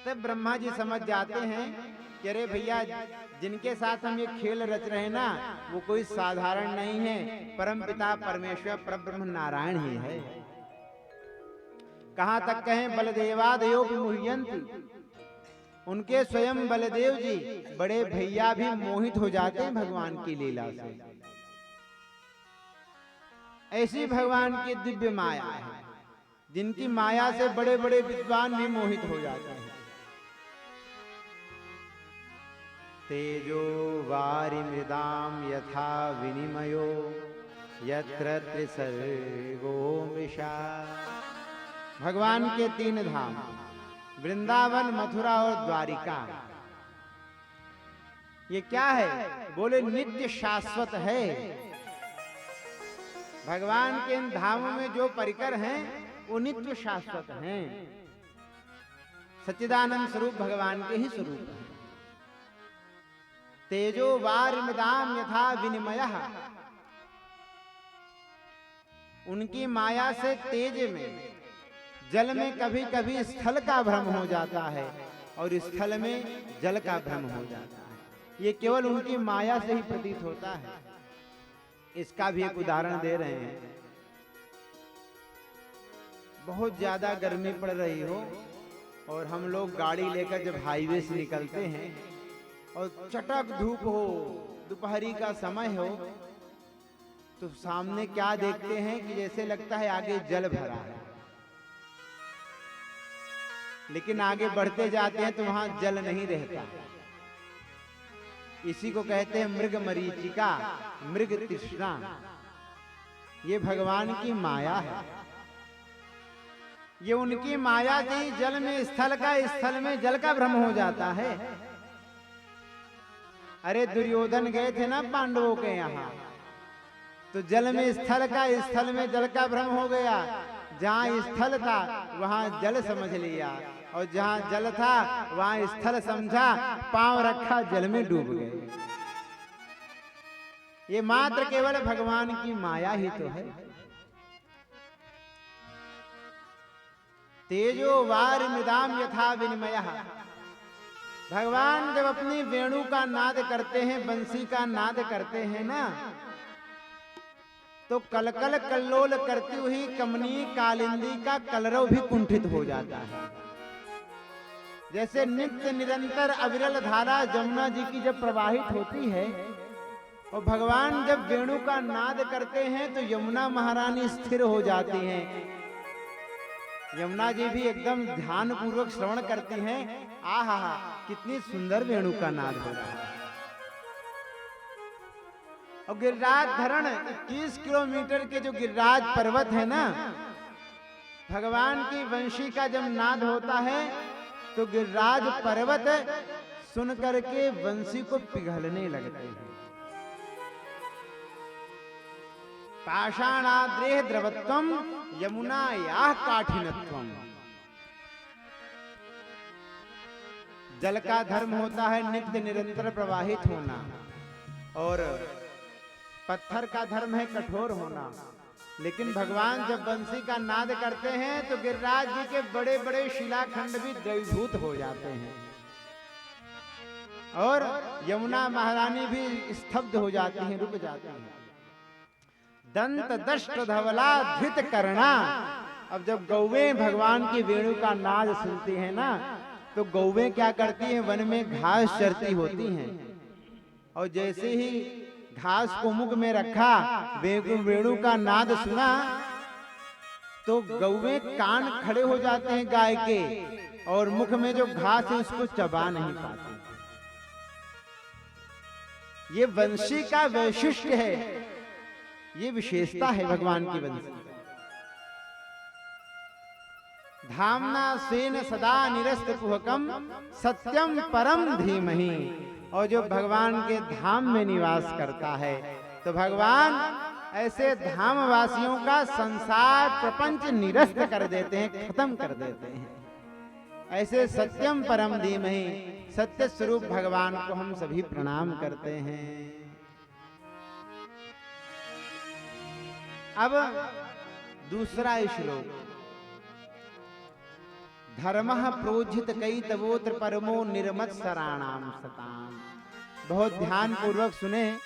तब ब्रह्मा जी समझ जाते हैं कि अरे भैया, जिनके साथ हम ये खेल रच रहे हैं ना, वो कोई साधारण नहीं है, परम पिता परमेश्वर परब्रह्म नारायण ही है। कहां तक कहें, बलदेवादयो मुह्यन्ति, उनके स्वयं बलदेव जी बड़े भैया भी मोहित हो जाते हैं भगवान की लीला से। ऐसी भगवान की दिव्य माया है, जिनकी माया से बड़े बड़े विद्वान भी मोहित हो जाते हैं। तेजो वारि मृदाम यथा विनिमयो यत्र त्रिसर्गो मृषा। भगवान के तीन धाम, वृंदावन, मथुरा और द्वारिका, ये क्या है? बोले नित्य शाश्वत है। भगवान के इन धामों में जो परिकर हैं वो नित्य शाश्वत हैं, सच्चिदानंद स्वरूप भगवान के ही स्वरूप हैं। तेजो वारिमदाम यथा विनिमयः, उनकी माया से तेज में, जल में कभी कभी स्थल का भ्रम हो जाता है और स्थल में जल का भ्रम हो जाता है। ये केवल उनकी माया से ही प्रतीत होता है। इसका भी एक उदाहरण दे रहे हैं। बहुत ज्यादा गर्मी पड़ रही हो और हम लोग गाड़ी लेकर जब हाईवे से निकलते हैं और चटक धूप हो, दोपहरी का समय हो, तो सामने क्या देखते हैं कि जैसे लगता है आगे जल भरा है, लेकिन आगे बढ़ते जाते हैं तो वहां जल नहीं रहता। इसी को कहते हैं मृग मरीचिका, मृग तृष्णा। ये भगवान की माया है। ये उनकी माया से ही जल में स्थल का, स्थल में जल का भ्रम हो जाता है। अरे दुर्योधन गए थे ना पांडवों के यहाँ, तो जल में स्थल का, स्थल में जल का भ्रम हो गया। जहां स्थल था वहां जल समझ लिया, और जहां जल था वहां स्थल समझा, पांव रखा जल में डूब गए। ये मात्र केवल भगवान की माया ही तो है। तेजो वारि मृदाम यथा विनिमयः, भगवान जब अपनी वेणु का नाद करते हैं, बंसी का नाद करते हैं ना, तो कलकल कल्लोल करती हुई कमनीय कालिंदी का कलरव भी कुंठित हो जाता है। जैसे नित्य निरंतर अविरल धारा जमुना जी की जब प्रवाहित होती है और भगवान जब वेणु का नाद करते हैं तो यमुना महारानी स्थिर हो जाती हैं। यमुना जी भी एकदम ध्यान पूर्वक श्रवण करती हैं। आहा, कितनी सुंदर वेणु का नाद हो रहा है। और गिरिराज धरण 21 किलोमीटर के जो गिरिराज पर्वत है ना, भगवान की वंशी का जब नाद होता है तो गिरिराज पर्वत सुन करके वंशी को पिघलने लगते हैं। पाषाणाद्रेह द्रवत्वम यमुनायाः काठिनत्वम। जल का धर्म होता है नित्य निरंतर प्रवाहित होना, और पत्थर का धर्म है कठोर होना। लेकिन भगवान जब बंसी का नाद करते हैं तो गिरिराज जी के बड़े बड़े शिलाखंड भी द्रवीभूत हो जाते हैं, और यमुना महारानी भी स्तब्ध हो जाती हैं, रुक जाती हैं। दंत दष्ट धवला धृत करना। अब जब गौवें भगवान की वेणु का नाद सुनती हैं ना, तो गौवें क्या करती हैं, वन में घास चरती होती हैं, और जैसे ही घास को मुख में रखा, वेणु का नाद सुना, तो गौवें कान खड़े हो जाते हैं गाय के, और मुख में जो घास है उसको चबा नहीं पाती। ये वंशी का वैशिष्ट है, ये विशेषता है भगवान की वंशी। धामना सेन सदा निरस्त कुहकम सत्यम परम धीमहि। और जो भगवान के धाम में निवास करता है, तो भगवान ऐसे धामवासियों का संसार प्रपंच निरस्त कर देते हैं, खत्म कर देते हैं। ऐसे सत्यम परम धीमहि, सत्य स्वरूप भगवान को हम सभी प्रणाम करते हैं। अब दूसरा श्लोक, धर्मः प्रोज्झित कैतवोत्र परमो निर्मत्सराणाम सताम। बहुत ध्यान पूर्वक सुने।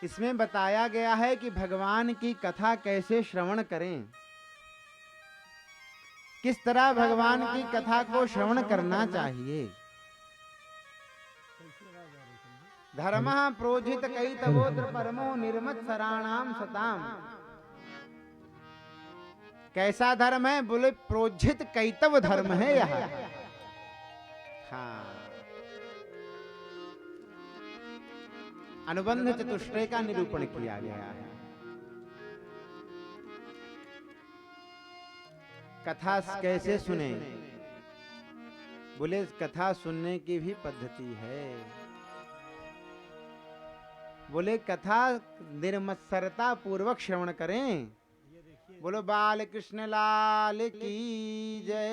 इसमें बताया गया है कि भगवान की कथा कैसे श्रवण करें, किस तरह भगवान की कथा को श्रवण करना चाहिए। धर्मः प्रोज्झित कैतवोत्र परमो निर्मत्सराणाम सताम। कैसा धर्म है? बोले प्रोज्झित कैतव धर्म है यह। हाँ, अनुबंध चतुष्टय का निरूपण किया गया है। कथा कैसे सुने? बोले कथा सुनने की भी पद्धति है। बोले कथा निर्मत्सरता पूर्वक श्रवण करें। बोलो बाल कृष्ण लाल की जय।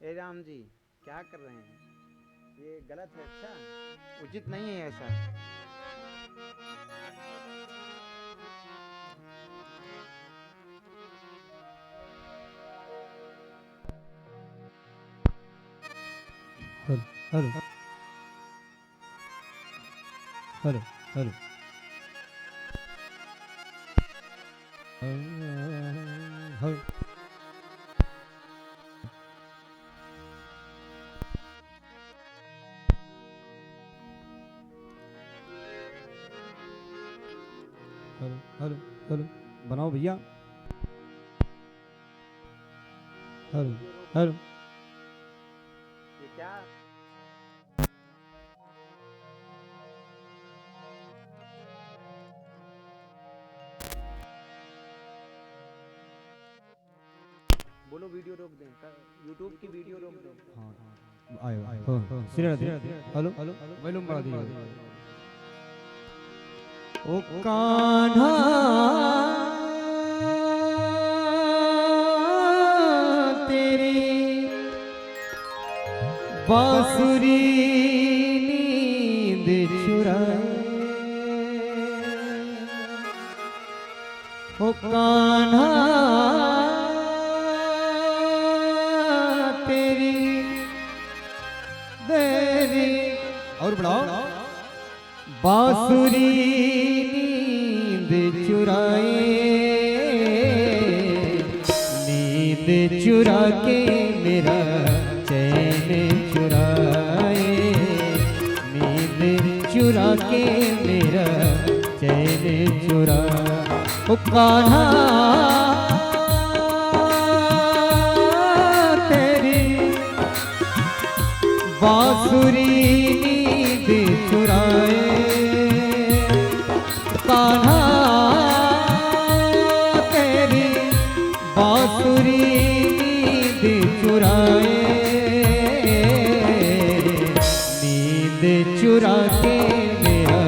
ए राम जी क्या कर रहे हैं? ये गलत है, अच्छा उचित नहीं है ऐसा। Hello hello hello hello. Hello hello बनाओ भैया। Hello hello. ये क्या? बोलो वीडियो रोक दें, यूट्यूब की वीडियो रोक दें। हाँ आयो आयो सिरा दे। हेलो हेलो वॉल्यूम बढ़ा दीजिए। ओ कान्हा तेरी बांसुरी नींद चुराए। ओ कान्हा तेरी देरी और बढ़ाओ। बांसुरी नींद चुराए, नींद चुरा के मेरा चैन चुराए, नींद चुरा के मेरा चैन चुरा। ओ कान्हा तेरी बांसुरी नींद चुराए। कान्हा तेरी बांसुरी नींद चुराए, नींद चुरा के मेरा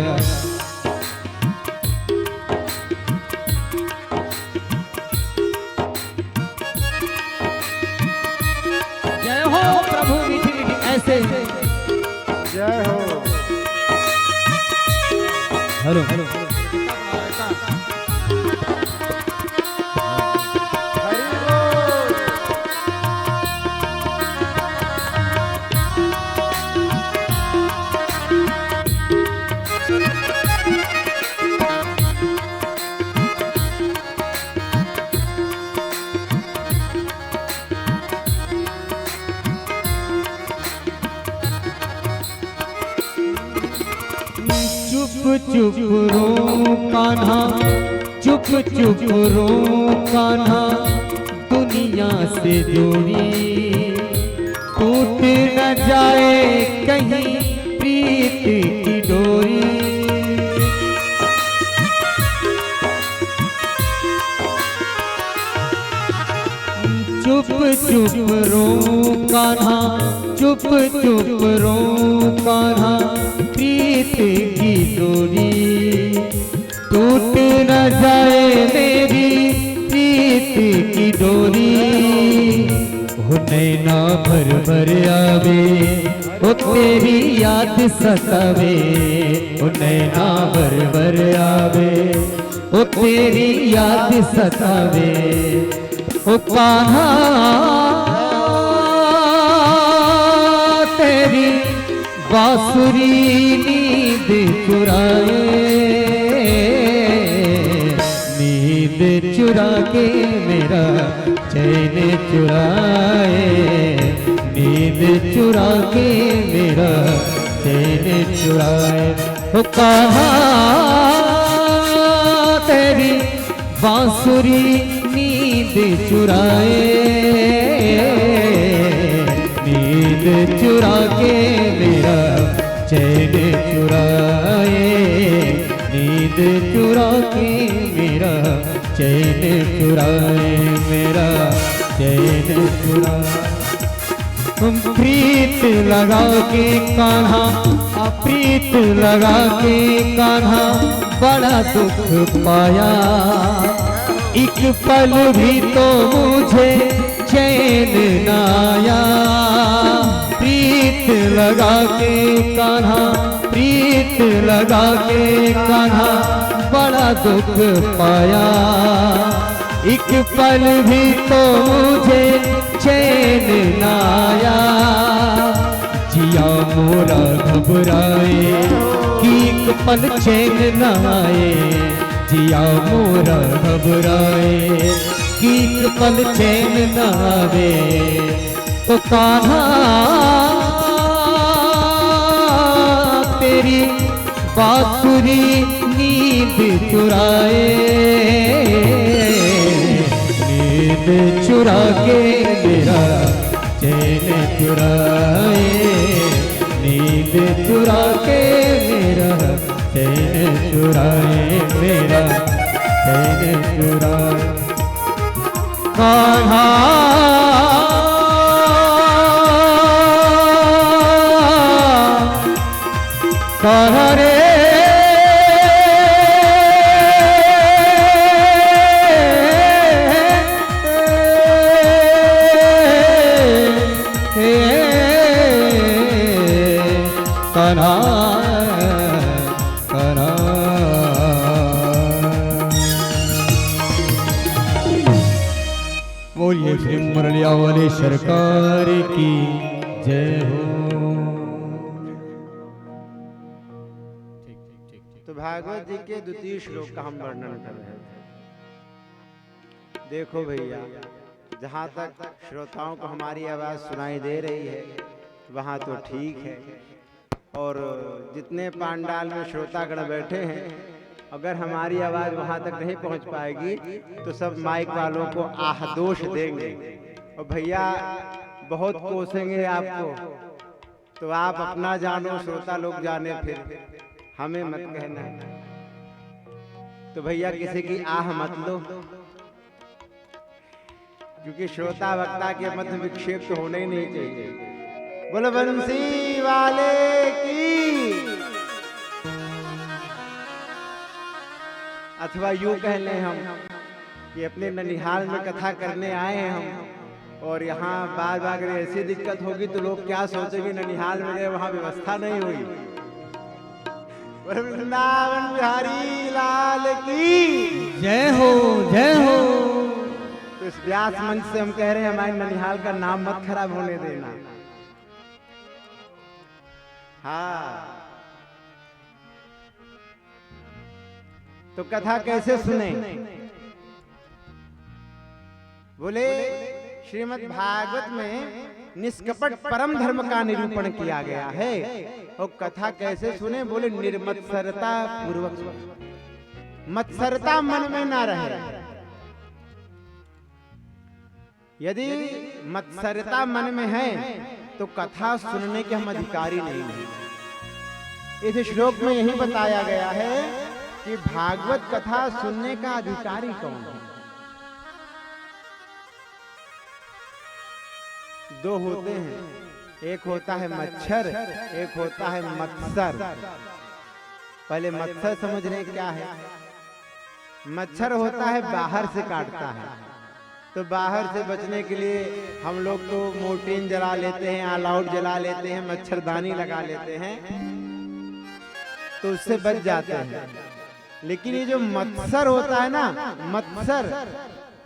जय हो प्रभु मीठी मीठी ऐसे जय हो। हेलो हेलो हरि बोल। चुप रो कान्हा, चुप चुप रो कान्हा, दुनिया से दूरी टूट न जाए कहीं प्रीत की डोरी। चुप चुप रो कान्हा, चुप चुप रो कान्हा, प्रीत की डोरी टूट न जाए मेरी प्रीत की डोरी। हो नैना भर भर आवे, ओ तेरी याद सतावे, ओ नैना भर भर आवे, ओ तेरी याद सतावे। ओ कान्हा तेरी बांसुरी नींद चुराए, नींद चुरा के मेरा चैन चुराए, नींद चुरा के मेरा चैन चुराए। ओ कान्हा तेरी बांसुरी नींद चुराए, नींद चुरा के मेरा चैन चुराए, नींद चुरा के मेरा चैन चुराए, मेरा चैन चुराए। प्रीत लगा के कान्हा, प्रीत लगा के कान्हा, बड़ा दुख पाया, एक पल भी तो मुझे चैन न आया। प्रीत लगा के कान्हा, प्रीत लगा के कान्हा, बड़ा दुख पाया, एक पल भी तो मुझे चैन न आया। जिया मोरा घबराए कि एक पल चैन न आए, जिया मोरा घबराए कि एक पल चैन न आवे। तो कान्हा तेरी बांसुरी नींद चुराए, नींद चुरा के मेरा चैन चुराए, नींद चुरा के मेरा चैन चुराए, मेरा चैन चुराए। कान्हा कान्हा रे कान्हा कान्हा। बोलिए श्री मुरलिया वाले सरकार की जय हो। तो भागवत जी के द्वितीय श्लोक का हम वर्णन कर रहे थे। देखो भैया, जहाँ तक श्रोताओं को हमारी आवाज सुनाई दे रही है वहाँ तो ठीक है, और जितने पांडाल में श्रोतागण बैठे हैं, अगर हमारी आवाज वहाँ तक नहीं पहुँच पाएगी तो सब माइक वालों को आह दोष देंगे और भैया बहुत कोसेंगे आपको। तो आप अपना जानो, श्रोता लोग जाने, फिर हमें मत कहना। तो भैया किसी की आह मत लो, क्योंकि श्रोता वक्ता के मध्य विक्षेप तो होने ही नहीं चाहिए। बोलो बंसी वाले की। अथवा यूं कह लें हम कि अपने ननिहाल में कथा करने आए हैं हम, और यहाँ बार बार अगर ऐसी दिक्कत होगी तो लोग क्या सोचेंगे, ननिहाल में गए वहाँ व्यवस्था नहीं हुई। वृंदावन बिहारी लाल की जय हो, जय हो। तो इस व्यास मंच से हम कह रहे हैं, हमारे ननिहाल का नाम मत खराब होने देना। हाँ, तो कथा कैसे सुने? बोले श्रीमद् भागवत में निष्कपट परम धर्म का निरूपण किया गया है, और कथा कैसे सुने? बोले निर्मत्सरता पूर्वक। मत्सरता मन में ना रहे। यदि मत्सरता मन में है तो कथा सुनने के हम अधिकारी नहीं हैं। इस श्लोक में यही बताया गया है कि भागवत कथा सुनने का अधिकारी कौन है? दो होते हैं, एक होता है मच्छर, एक होता है मत्सर। पहले मत्सर समझ रहे क्या है? मच्छर होता है बाहर से काटता है, तो बाहर से बचने के लिए हम लोग तो मोर्टीन जला लेते हैं, ऑल आउट जला लेते हैं, मच्छरदानी लगा लेते हैं, तो उससे बच जाते हैं। लेकिन ये जो मत्सर होता है ना, मत्सर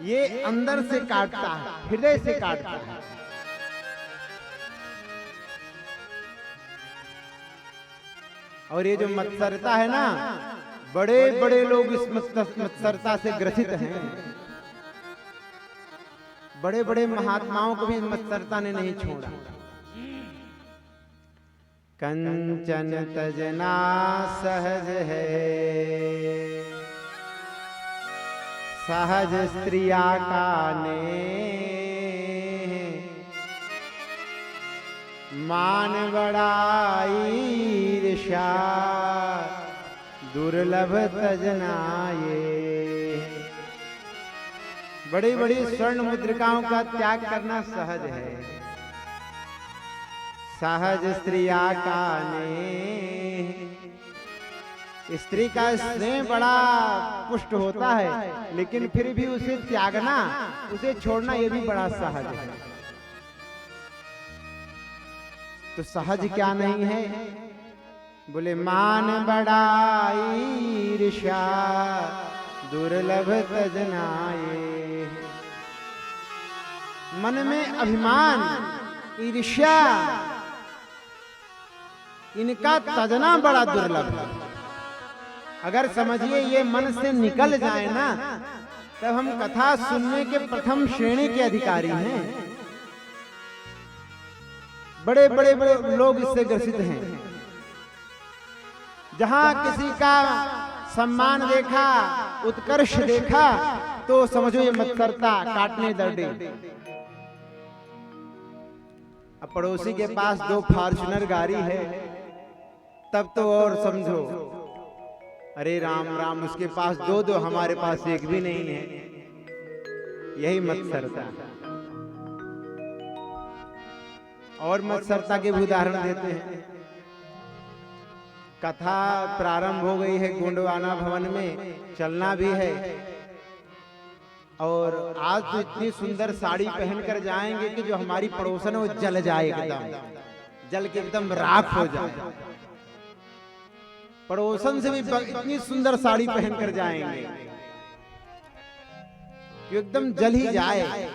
ये अंदर से काटता है, हृदय से काटता है। और ये जो मत्सरता है ना, बड़े बड़े लोग इस मत्सरता से ग्रसित हैं। बड़े बड़े महात्माओं को भी मत्सरता ने नहीं छोड़ा। कंचन तजना सहज है, सहज स्त्रिया का ने मान बड़ाई ईर्ष्या दुर्लभ तजनाए। बड़ी बड़ी स्वर्ण मुद्रिकाओं का त्याग करना सहज है। सहज स्त्रिया का ने, स्त्री का स्नेह बड़ा पुष्ट होता है, लेकिन फिर भी उसे त्यागना, उसे छोड़ना ये भी बड़ा सहज है। तो सहज क्या नहीं है? बोले मान बड़ाई ईर्ष्या दुर्लभ तजनाए। मन में अभिमान, ईर्ष्या, इनका तजना बड़ा दुर्लभ है। अगर समझिए ये मन से निकल जाए ना, तब हम कथा सुनने के प्रथम श्रेणी के अधिकारी हैं। बड़े बड़े बड़े लोग इससे ग्रसित हैं। जहां किसी का सम्मान देखा, उत्कर्ष देखा, तो समझो ये मत्सरता काटने दौड़े। अब पड़ोसी के पास 2 फॉर्च्यूनर गाड़ी है, तब तो और समझो, अरे राम राम, उसके पास 2, हमारे पास एक भी नहीं है। यही मत्सरता। और मत्सरता के भी उदाहरण देते हैं। कथा प्रारंभ हो गई है गोंडवाना भवन में, चलना भी है। और आज तो इतनी सुंदर साड़ी पहनकर जाएंगे कि जो हमारी पड़ोसन है वो जल जाए, एकदम जल के एकदम राख हो जाए। पड़ोसन से भी इतनी सुंदर साड़ी पहनकर जाएंगे कि एकदम जल ही जाए।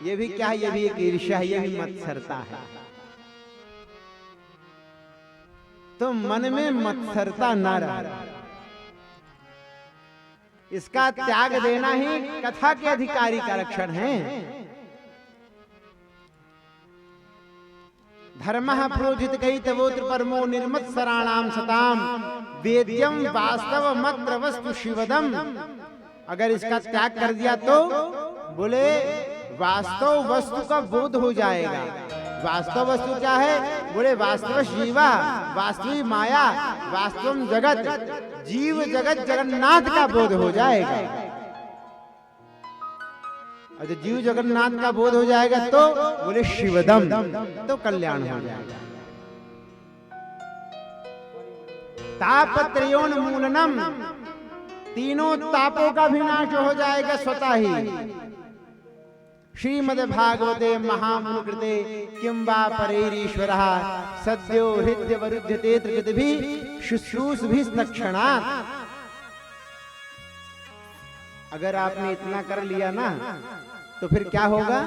ये भी क्या है? ये भी एक ईर्ष्या है, ये भी मत्सरता है। तो मन में मत्सरता ना रहे, इसका त्याग देना ही कथा के अधिकारी का लक्षण है। धर्मः प्रोजित कई तवोत्र परमो निर्मत्सराणाम सताम वेद्यम वास्तव मत्र वस्तु शिवदम। अगर इसका त्याग कर दिया तो बोले वास्तव वस्तु का बोध हो जाएगा। वास्तव वस्तु क्या है? बोले वास्तव शिवा, वास्तविक माया, वास्तव जगत, जीव जगत जगन्नाथ का बोध हो जाएगा। और जब जीव जगन्नाथ का बोध हो जाएगा तो बोले शिवदम, तो कल्याण हो जाएगा। तापत्रयोन्मूलनम, तीनों तापों का विनाश हो जाएगा स्वतः ही। श्रीमद् भागवते महामुनिकृते किं वा परेरीश्वरः सद्यो हृदय वरुध्यते त्रिकृतिभिः शुश्रूषभिः तत्क्षणात्। अगर आपने इतना कर लिया ना, तो फिर क्या होगा?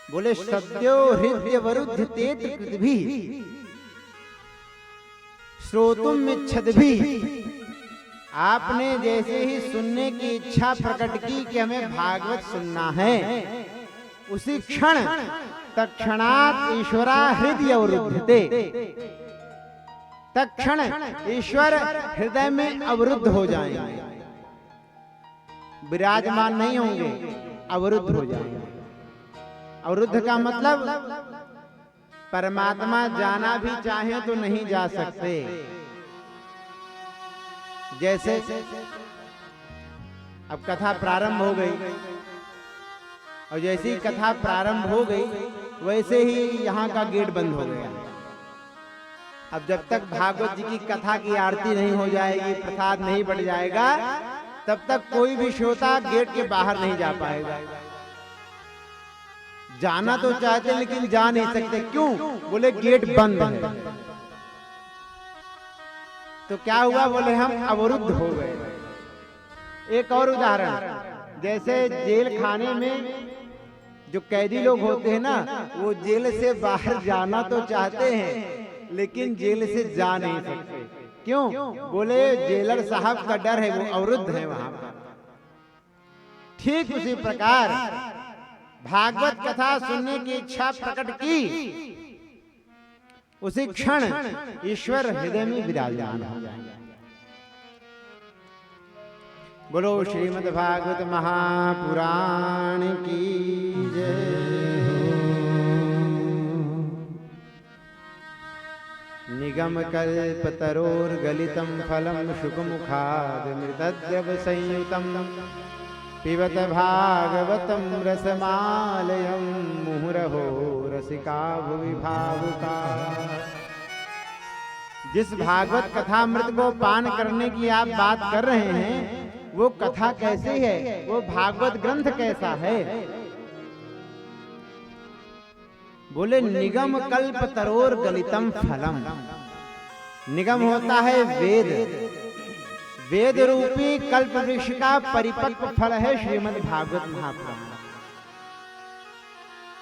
बोले सद्यो हृदय वरुध्यते त्रिकृतिभिः श्रोतुम् इच्छद्भिः। आपने जैसे ही सुनने की इच्छा प्रकट की कि हमें भागवत सुनना है, उसी क्षण तत्क्षणात् ईश्वरा हृदय अवरुद्धते, तत्क्षण ईश्वर हृदय में अवरुद्ध हो जाएंगे, विराजमान नहीं होंगे, अवरुद्ध हो जाएंगे। अवरुद्ध का मतलब परमात्मा जाना भी चाहे तो नहीं जा सकते। जैसे अब कथा प्रारंभ हो गई और जैसी कथा प्रारंभ हो गई वैसे ही यहाँ का गेट बंद हो गया। अब जब तक भागवत जी की कथा की आरती नहीं हो जाएगी, प्रसाद नहीं बढ़ जाएगा, तब तक कोई भी श्रोता गेट के बाहर नहीं जा पाएगा। जाना तो चाहते लेकिन जा नहीं सकते। क्यों? बोले गेट बंद है। तो क्या हुआ? बोले हम अवरुद्ध हो गए। एक और उदाहरण, जैसे जेल खाने में जो कैदी लोग होते हैं ना, वो जेल से बाहर जाना तो चाहते हैं लेकिन जेल से जा नहीं सकते। क्यों? बोले जेलर साहब का डर है, वो अवरुद्ध है वहां पर। ठीक उसी प्रकार भागवत कथा सुनने की इच्छा प्रकट की, उसी क्षण ईश्वर हृदय में विराजमान हो जाएंगे। बोलो श्रीमद् भागवत महापुराण की जय हो। निगम कल्पतरोर्गलितं फलं शुकमुखाद् मृतद्रव संयुतं पिबत भागवतं रसमालयं मुहुरहो रसिका भुवि भावुका। जिस भागवत कथा अमृत को पान करने की आप बात कर रहे हैं, वो कथा कैसी है, वो भागवत ग्रंथ कैसा है? बोले निगम कल्प तरोर गलितम फलम। निगम होता है वेद, वेद रूपी कल्प वृक्ष का परिपक्व फल है श्रीमद् भागवत महापुराण।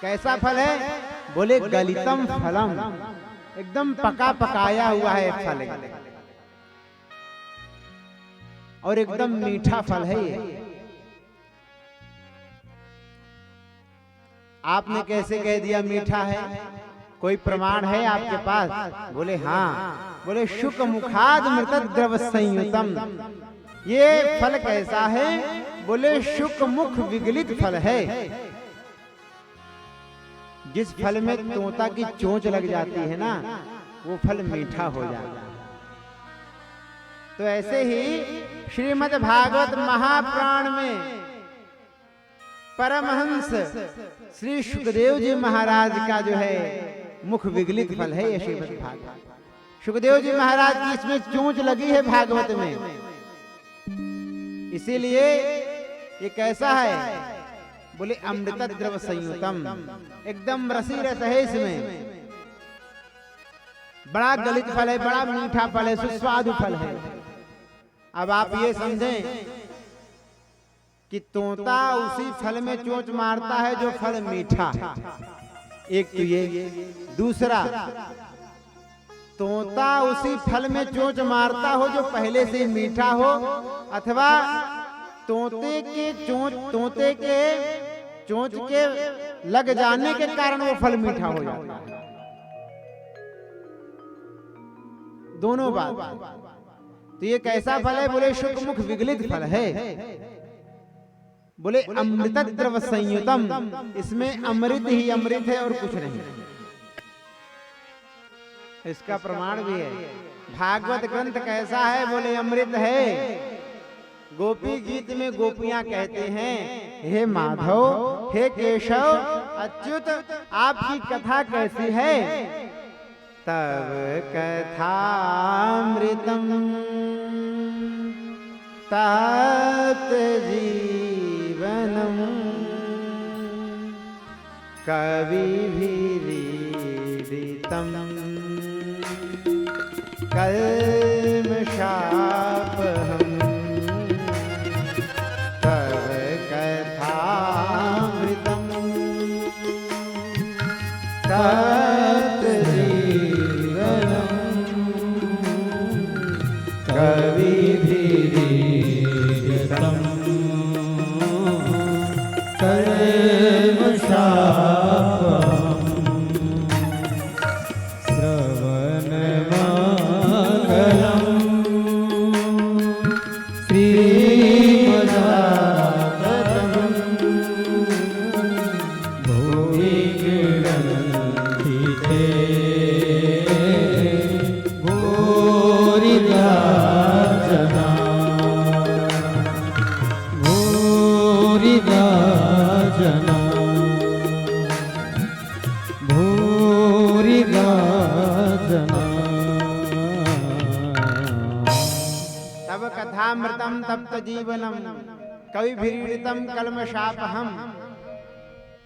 कैसा फल है? बोले गलितम फलम, एकदम पका पकाया हुआ है फल, और एकदम मीठा फल है ये। आपने कैसे कह दिया मीठा है? कोई प्रमाण है आपके पास? बोले हाँ। बोले शुक मुखाद मृत द्रव संयुतम। ये फल कैसा है? बोले शुक मुख विगलित फल है। जिस फल में तोता की चोंच लग जाती है ना, वो फल मीठा हो जाता है। तो ऐसे ही श्रीमद् भागवत महापुराण में परमहंस श्री सुखदेव जी महाराज का जो है मुख विगलित फल है ये श्रीमद् भागवत। सुखदेव जी महाराज की इसमें चोंच लगी है भागवत में, इसीलिए ये कैसा है? बोले अमृत द्रव संयुतम, एकदम रसी रस है इसमें, बड़ा गलित फल है, बड़ा मीठा फल है, सुस्वादु फल है। अब आप ये समझें कि तोता उसी फल में चोंच मारता है जो फल मीठा है। एक तो ये, दूसरा तोता उसी फल में चोंच मारता हो जो पहले से मीठा हो, अथवा तोते के चोंच के लग जाने के कारण वो फल मीठा हो जाता है। दोनों बात। तो ये कैसा फल है? बोले शुक मुख विगलित फल है। बोले अमृत द्रव संयुतम, इसमें अमृत ही अमृत है और कुछ नहीं। इसका प्रमाण भी है। भागवत ग्रंथ कैसा है? बोले अमृत है। गोपी गीत में गोपियां कहते हैं, हे माधव, हे केशव, अच्युत, आपकी कथा कैसी है? तब कथामृतम तात जीवनम कविभिरीडितम कल्मषापहम् तव कथामृतम तात जीवनम कविभिरीडितम कल्मषापहम् कथामृतम तप्त जीवनम कवि भीड़ितम कलमशापहम।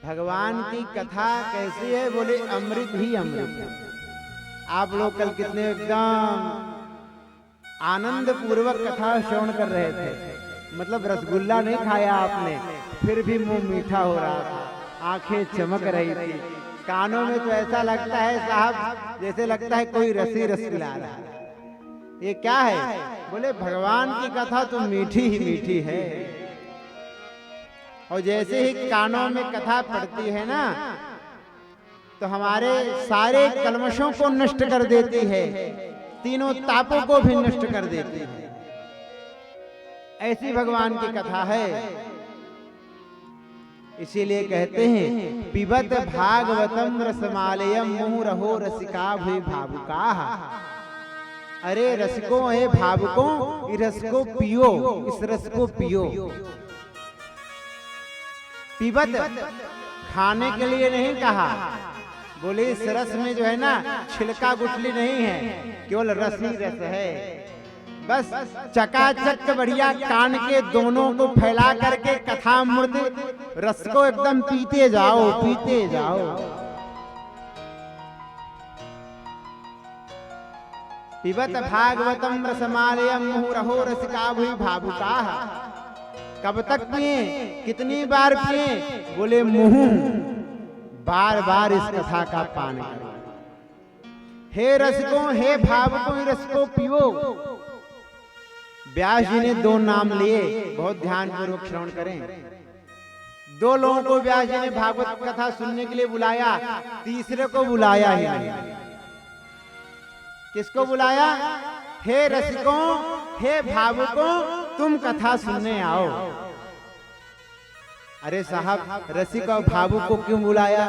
भगवान की कथा कैसी है? बोले अमृत ही अमृत है। आप लोग कल कितने एकदम आनंद पूर्वक कथा श्रवण कर रहे थे। मतलब रसगुल्ला नहीं खाया आपने, फिर भी मुंह मीठा हो रहा था, आंखें चमक रही थी, कानों में तो ऐसा लगता है साहब जैसे लगता है कोई रसी रस पिला रहा है। ये क्या है? बोले भगवान की कथा तो मीठी ही मीठी है। और जैसे ही कानों में कथा पड़ती है ना, तो हमारे सारे कल्मशों को नष्ट कर देती है, तीनों तापों को भी नष्ट कर देती है। ऐसी भगवान की कथा है। इसीलिए कहते हैं पिबत भागवतम रसमालयम मुहुरहो रसिका भुवि भावुका। अरे रसिकों, हे भावुकों, इस रस को पियो, इस रस को पियो। पिबत खाने के लिए नहीं कहा। बोले इस रस में जो है ना छिलका गुठली नहीं है, केवल रस ही रस है। बस चकाचक बढ़िया कान के दोनों को फैला करके कथामृत रस को एकदम पीते जाओ, पीते जाओ। पिबत भागवतम रसमालयम मुहुरहो रसिका भुवि भावुका। कब तक पिए? कितनी बार पिए? बोले मुंह बार बार इस कथा का पान करो। हे रसिकों, हे भावुकों, रस को पियो। व्यास जी ने दो नाम लिए, बहुत ध्यान पूर्वक श्रवण करें। दो लोगों को व्यास जी ने भागवत कथा सुनने के लिए बुलाया, तीसरे को बुलाया ही नहीं। किसको बुलाया? हे रसिकों, हे भावुकों, तुम कथा सुनने आओ। अरे साहब, रसिक और भावुक को क्यों बुलाया?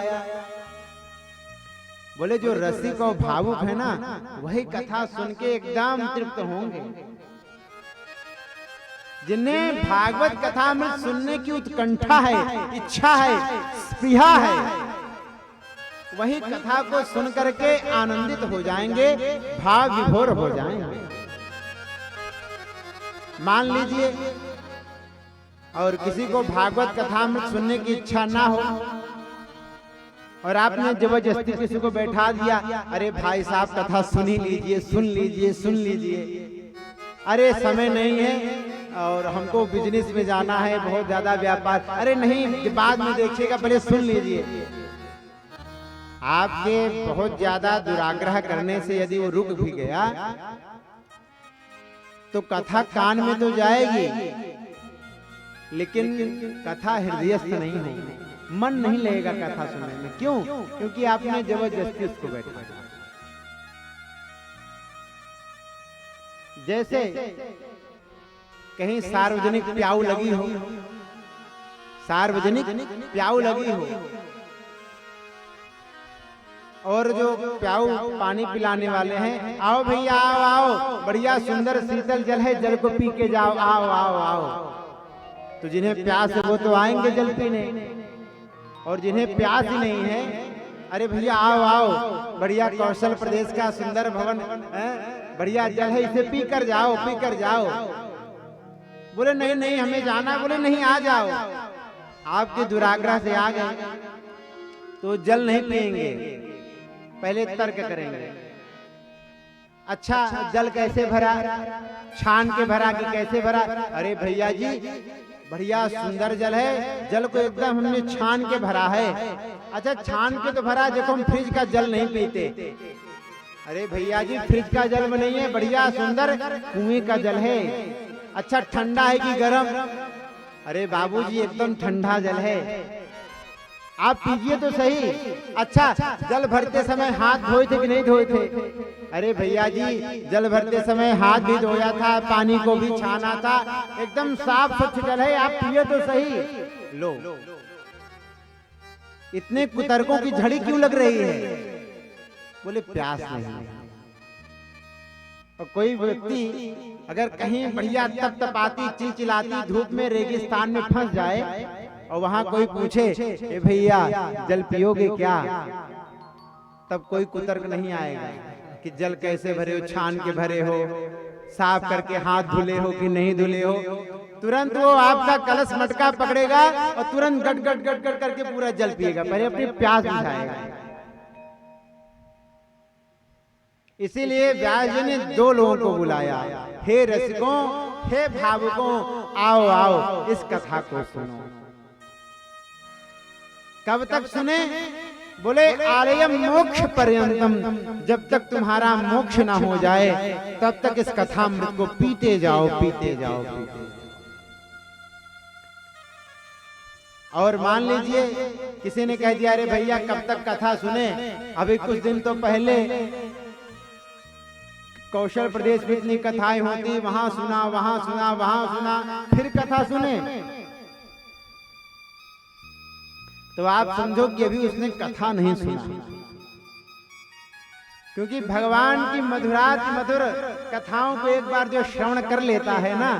बोले जो रसिक और भावुक है ना, वही कथा सुन के एकदम तृप्त होंगे। जिन्हें भागवत कथा में सुनने की उत्कंठा है, इच्छा है, स्पृहा है, वही कथा को सुन करके आनंदित हो जाएंगे, भाव विभोर हो जाएंगे। मान लीजिए और किसी को भागवत कथा में सुनने की इच्छा ना हो और आपने जबरदस्ती किसी को बैठा दिया, अरे भाई साहब कथा सुन ही लीजिए, सुन लीजिए, सुन लीजिए। अरे समय नहीं है और हमको बिजनेस में जाना है, बहुत ज्यादा व्यापार। अरे नहीं, बाद में देखिएगा, पहले सुन लीजिए। आपके बहुत ज्यादा दुराग्रह करने से यदि वो रुक भी गया तो कथा कान में तो जाएगी, लेकिन कथा हृदयस्थ नहीं होगी, मन नहीं लगेगा कथा सुनने में। क्यों? क्योंकि आपने जबरदस्ती उसको बैठा। जैसे कहीं सार्वजनिक प्याऊ लगी हो, सार्वजनिक प्याऊ लगी हो और जो प्याऊ पानी पिलाने वाले हैं, आओ भैया आओ आओ, बढ़िया सुंदर शीतल जल है, जल को पी के जाओ, आओ आओ आओ। तो जिन्हें प्यास है वो तो आएंगे जल पीने, और जिन्हें प्यास ही नहीं है, अरे भैया आओ आओ, बढ़िया कौशल प्रदेश का सुंदर भवन है, बढ़िया जल है, इसे पी कर जाओ, पी कर जाओ। बोले नहीं नहीं हमें जाना। बोले नहीं, आ जाओ। आपके दुराग्रह से आ गए तो जल नहीं पिएंगे, पहले तर्क करेंगे। अच्छा, जल कैसे भरा? छान के भरा कि कैसे भरा? अरे भैया जी, बढ़िया सुंदर जल है, जल को एकदम हमने छान के भरा है। अच्छा, छान के तो भरा, देखो हम फ्रिज का जल नहीं पीते। अरे भैया जी, फ्रिज का जल में नहीं है, बढ़िया सुंदर कुएं का जल है। अच्छा, ठंडा है कि गर्म? अरे बाबूजी, एकदम ठंडा जल है, आप पीजिए तो सही। अच्छा, जल भरते समय हाथ धोए थे कि नहीं धोए थे? अरे भैया जी, जल भरते समय हाथ भी धोया था, पानी को भी छाना था, एकदम साफ स्वच्छ जल है, आप पिए तो सही। लो, इतने कुतर्कों की झड़ी क्यों लग रही है? बोले प्यास नहीं। और कोई व्यक्ति अगर कहीं बढ़िया तपतपाती चिलचिलाती धूप में रेगिस्तान में फंस जाए और वहां कोई पूछे, ए भैया जल पियोगे क्या? तब कोई कुतर्क नहीं आएगा कि जल कैसे भरे हो, छान के भरे हो, साफ करके हाथ धुले हो कि नहीं धुले हो, तुरंत वो आपका कलश मटका पकड़ेगा और तुरंत गट गट गट गट करके पूरा जल पिएगा, पहले अपनी प्यास बुझाएगा। इसीलिए व्यास जी ने दो लोगों को बुलाया, हे रसिकों, हे भावुकों, आओ आओ इस कथा को सुनो। कब तक सुने? बोले आलयम मोक्ष पर्यंतम, जब तक तुम्हारा मोक्ष ना हो जाए तब तक इस कथामृत को पीते जाओ, पीते जाओ, पीते। और मान लीजिए किसी ने कह दिया, अरे भैया कब तक कथा सुने, अभी कुछ दिन तो पहले कौशल प्रदेश में इतनी कथाएं होती, वहां सुना, वहां सुना, वहां सुना, फिर कथा सुने, तो आप समझो कि अभी उसने कथा नहीं सुना। क्योंकि भगवान की मधुराति मधुर कथाओं को एक बार जो श्रवण कर लेता है ना,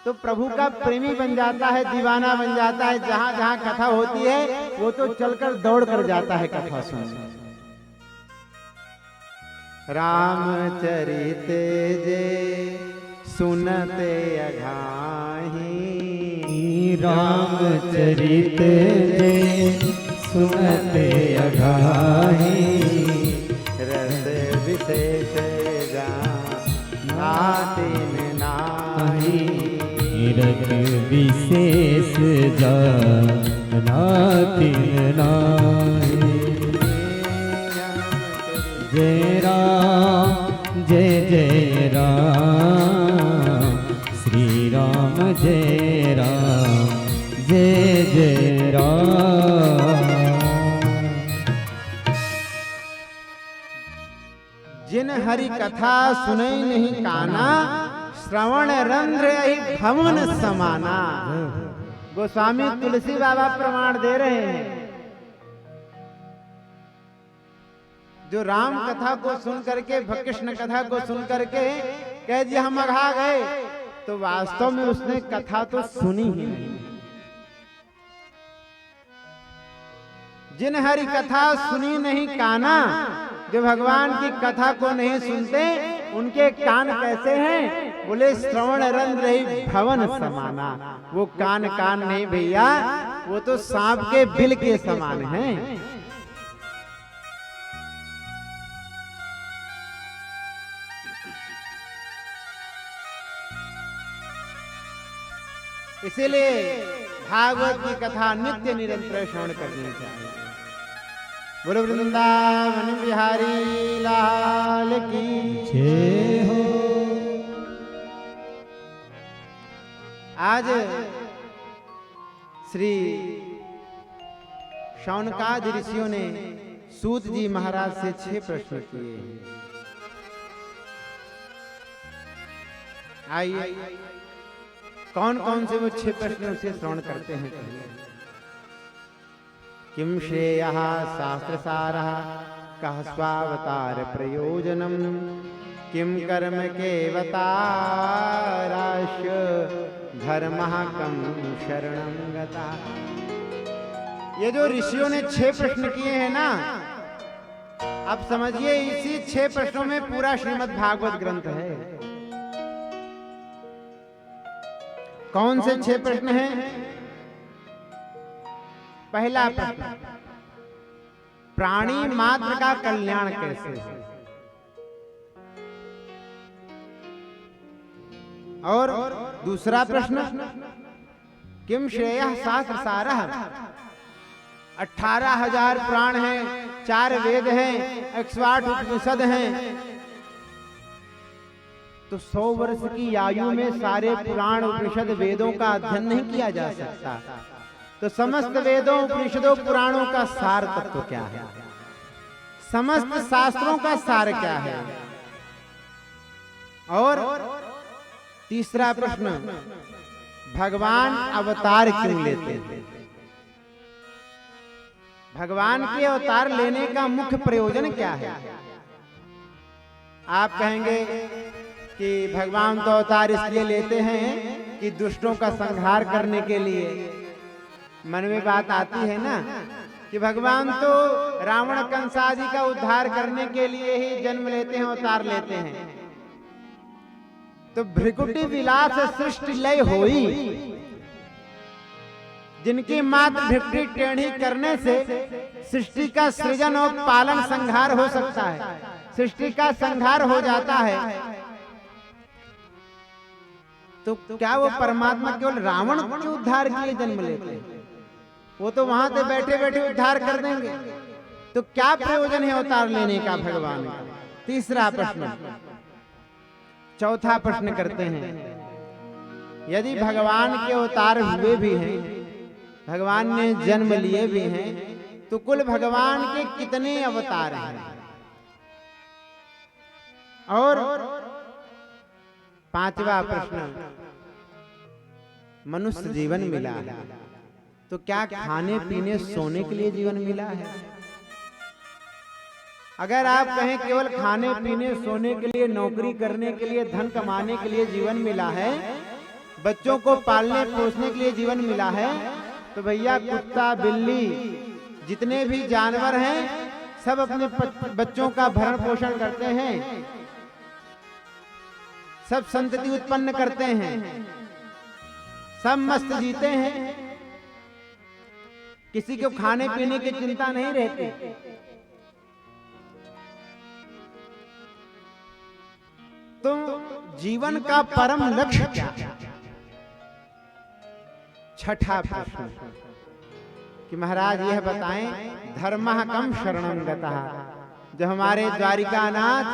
तो प्रभु का प्रेमी बन जाता है, दीवाना बन जाता है। जहां जहां कथा होती है वो तो चलकर दौड़ कर जाता है कथा सुनने। रामचरित जे सुनते अघाही, रामचरित जे सुनते अघाही, रस विशेष जातिन नाही, रस विशेष जातिन नाही। जय राम जय जय राम, श्री राम जय राम जय जय राम। जिन हरि कथा सुनई नहीं काना, श्रवण रंध्र यही भवन समाना। गोस्वामी तुलसी बाबा प्रमाण दे रहे हैं। जो राम कथा को सुन करके, कृष्ण कथा को सुन करके कह दिया हम अघा गए, तो वास्तव में उसने कथा तो सुनी ही नहीं। जिन हरि कथा सुनी नहीं काना, जो भगवान की कथा को नहीं सुनते उनके कान कैसे हैं? बोले श्रवण रंध्र रही भवन समाना। वो कान कान नहीं भैया, वो तो सांप के बिल के समान हैं। इसीलिए भागवत की कथा नित्य निरंतर श्रवण करनी चाहिए। बोलो वृंदावन बिहारी लाल की जय हो। आज श्री शौनकादि ऋषियों ने सूत जी महाराज से 6 प्रश्न किए हैं। आइए कौन कौन से वो 6 प्रश्न उसे श्रवण करते हैं। किम श्रेयः शास्त्रसारः, कः स्वावतार प्रयोजनम, किम कर्म केवताराश, धर्मः कम शरणं गता। ये जो ऋषियों ने 6 प्रश्न किए हैं ना, अब समझिए इसी 6 प्रश्नों में पूरा श्रीमद् भागवत ग्रंथ है। कौन से 6 प्रश्न हैं? पहला प्रश्न, प्राणी मात्र का कल्याण कैसे है? और दूसरा प्रश्न, किम श्रेयः शास्त्रसारः। 18,000 पुराण हैं, 4 वेद हैं, 108 उपनिषद हैं, तो 100 वर्ष की आयु में सारे पुराण उपनिषद वेदों का अध्ययन नहीं किया जा सकता। तो समस्त वेदों उपनिषदों पुराणों का सार तत्व क्या है? समस्त शास्त्रों का सार क्या है? और तीसरा प्रश्न, भगवान अवतार क्यों लेते हैं? भगवान के अवतार लेने का मुख्य प्रयोजन क्या है? आप कहेंगे कि भगवान तो अवतार इसलिए लेते हैं कि दुष्टों का संहार करने के लिए। मन में बात आती है ना कि भगवान तो रावण कंस आदि का उद्धार करने के लिए ही जन्म लेते हैं, अवतार लेते हैं। तो भृकुटी विलास सृष्टि लय होई, जिनकी मात्र भृकुटी टेढ़ी करने से सृष्टि का सृजन और पालन संहार हो सकता है, सृष्टि का संहार हो जाता है। तो क्या वो परमात्मा केवल रावण के उद्धार के लिए जन्म लेते हैं? वो तो वहां से बैठे बैठे उद्धार कर देंगे, तो क्या प्रयोजन है अवतार लेने का भगवान का? तीसरा प्रश्न। चौथा प्रश्न करते हैं, यदि भगवान के अवतार हुए भी हैं, भगवान ने जन्म लिए भी हैं, तो कुल भगवान के कितने अवतार हैं? और पांचवा प्रश्न, मनुष्य जीवन मिला है तो क्या खाने पीने सोने के लिए जीवन मिला है? अगर आप कहें केवल खाने पीने सोने के लिए, नौकरी करने के लिए, धन कमाने के लिए जीवन मिला है, बच्चों को पालने पोसने के लिए जीवन मिला है, तो भैया कुत्ता बिल्ली जितने भी जानवर हैं सब अपने बच्चों का भरण पोषण करते हैं, सब संतति उत्पन्न करते हैं, सब मस्त जीते हैं, किसी को खाने पीने की चिंता नहीं रहती। तो जीवन का परम लक्ष्य क्या? छठा प्रश्न कि महाराज यह बताएं, धर्मः कम शरणं गतः। जब हमारे द्वारिकानाथ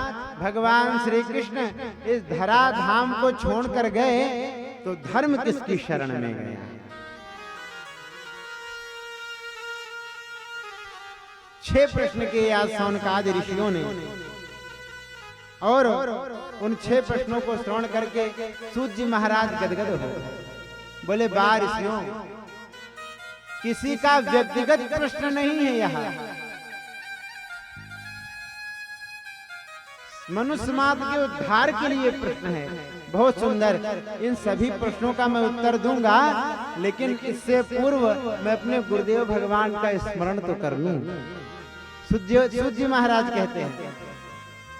भगवान श्री कृष्ण इस धरा धाम को छोड़कर गए तो धर्म किसकी शरण में गया? 6 प्रश्न के आज सौनकादि ऋषियों ने, और उन 6 प्रश्नों को श्रवण करके सूत जी महाराज गदगद हो बोले, बा ऋषियों, किसी का व्यक्तिगत प्रश्न नहीं है, यहाँ मनुष्य मात्र के उद्धार के लिए प्रश्न है। बहुत सुंदर। इन सभी प्रश्नों का मैं उत्तर दूंगा, लेकिन इससे पूर्व मैं अपने गुरुदेव भगवान का स्मरण तो कर लूं। सूत जी महाराज कहते हैं,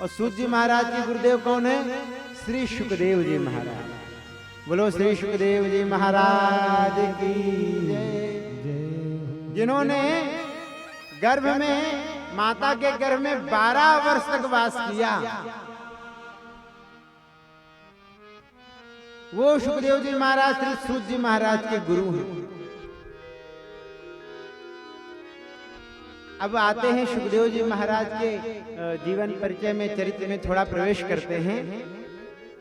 और सूत जी महाराज के गुरुदेव कौन है? श्री सुखदेव जी महाराज। बोलो श्री सुखदेव जी महाराज की जय। जिन्होंने गर्भ में, माता के गर्भ में 12 वर्ष तक वास किया, वो सुखदेव जी महाराज श्री सूत जी महाराज के गुरु हैं। अब आते हैं सुखदेव जी महाराज के जीवन परिचय में, चरित्र में थोड़ा प्रवेश करते हैं,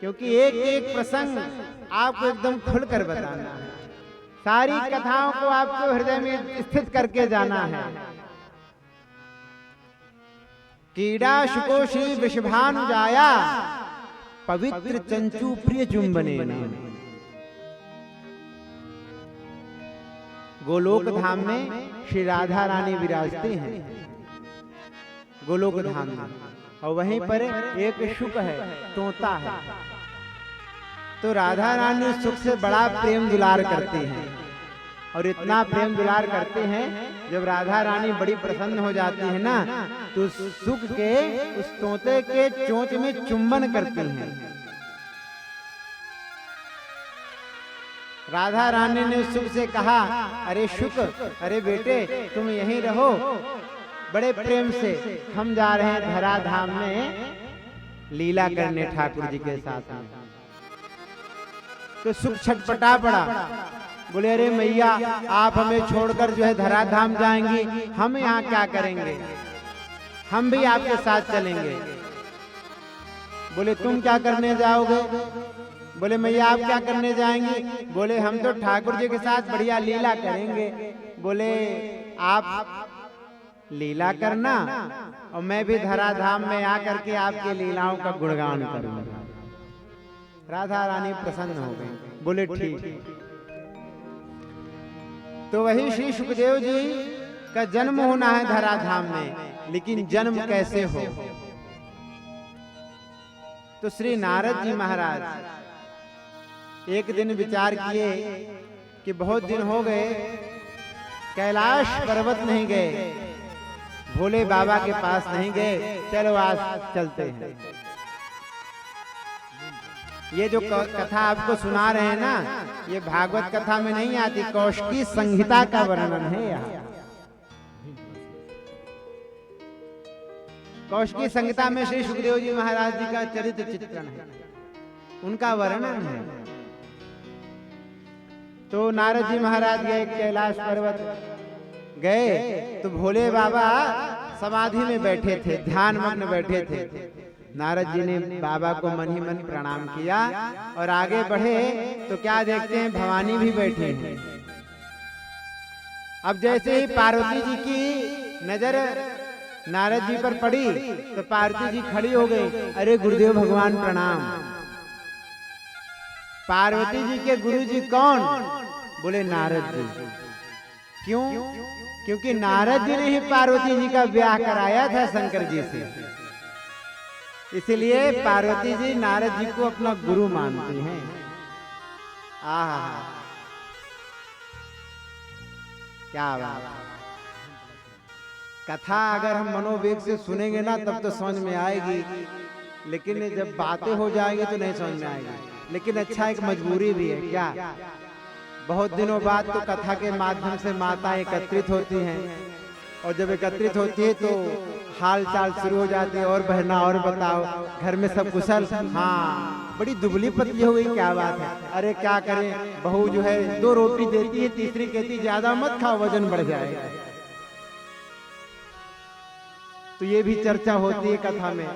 क्योंकि एक एक प्रसंग आपको एकदम खुलकर बताना है। सारी कथाओं को आपको हृदय में स्थित करके जाना है। कीड़ा शुको श्री वृषभानु जाया, पवित्र चंचू प्रिय चुंबने नाम। गोलोक धाम में श्री राधा रानी विराजते हैं, गोलोक धाम में, और वहीं पर एक शुक है, तोता है। तो राधा रानी सुख से बड़ा प्रेम दुलार करती हैं, और इतना प्रेम दुलार करते हैं, जब राधा रानी बड़ी प्रसन्न हो जाती है ना, तो सुख के उस तोते के चोंच में चुंबन करती हैं। राधा रानी ने सुख से कहा, अरे शुक, अरे बेटे तुम यहीं रहो, बड़े प्रेम से हम जा रहे हैं धरा धाम में लीला करने ठाकुर जी के साथ में। तो सुख छटपटा पड़ा, बोले अरे मैया, आप हमें छोड़कर जो है धरा धाम जाएंगी, हम यहाँ क्या करेंगे, हम भी आपके साथ चलेंगे। बोले तुम क्या करने जाओगे? बोले मैया आप क्या करने जाएंगी? बोले हम तो ठाकुर जी के साथ बढ़िया लीला करेंगे। बोले आप लीला करना, और मैं भी धरा धाम में आकर के आपकी लीलाओं का गुणगान करूंगा। राधा रानी प्रसन्न हो गई, बोले ठीक। तो वही श्री सुखदेव जी का जन्म होना है धरा धाम में, लेकिन जन्म कैसे हो? तो श्री नारद जी महाराज एक दिन विचार किए कि बहुत दिन हो गए कैलाश पर्वत नहीं गए, भोले बाबा के पास नहीं गए, चलो आज चलते हैं। ये जो कथा आपको सुना रहे हैं ना, ये भागवत कथा में नहीं आती, कौशिकी संहिता का वर्णन है यहाँ। कौशिकी संहिता में श्री सुखदेव जी महाराज जी का चरित्र चित्रण है, उनका वर्णन है। तो नारद जी महाराज गए कैलाश पर्वत गए, तो भोले बाबा समाधि में बैठे थे, ध्यान मग्न बैठे थे। नारद जी ने बाबा को मन ही मन प्रणाम किया और आगे बढ़े तो क्या देखते हैं, भवानी भी बैठे हैं। अब जैसे ही पार्वती जी की नजर नारद जी पर पड़ी तो पार्वती जी खड़ी हो गई, अरे गुरुदेव भगवान प्रणाम। पार्वती जी के गुरु जी कौन? बोले नारद जी। क्यों? क्योंकि नारद जी ने ही पार्वती जी का ब्याह कराया था शंकर जी से, इसलिए पार्वती जी नारद जी को अपना गुरु मानती हैं। आहा, क्या बात। कथा अगर हम मनोवेग से सुनेंगे ना तब तो समझ में आएगी, लेकिन जब बातें हो जाएंगी तो नहीं समझ में आएगी। लेकिन अच्छा, एक मजबूरी भी है। क्या? बहुत दिनों बाद तो कथा के माध्यम से माताएं एकत्रित होती हैं, और जब एकत्रित होती है तो हाल चाल शुरू हो जाती है, और बहना और बताओ घर में सब कुशल? हाँ, बड़ी दुबली पतली हो गई, क्या बात है? अरे क्या करें, बहू जो है 2 रोटी देती है, तीसरी कहती ज्यादा मत खाओ वजन बढ़ जाएगा। तो ये भी चर्चा होती है कथा में।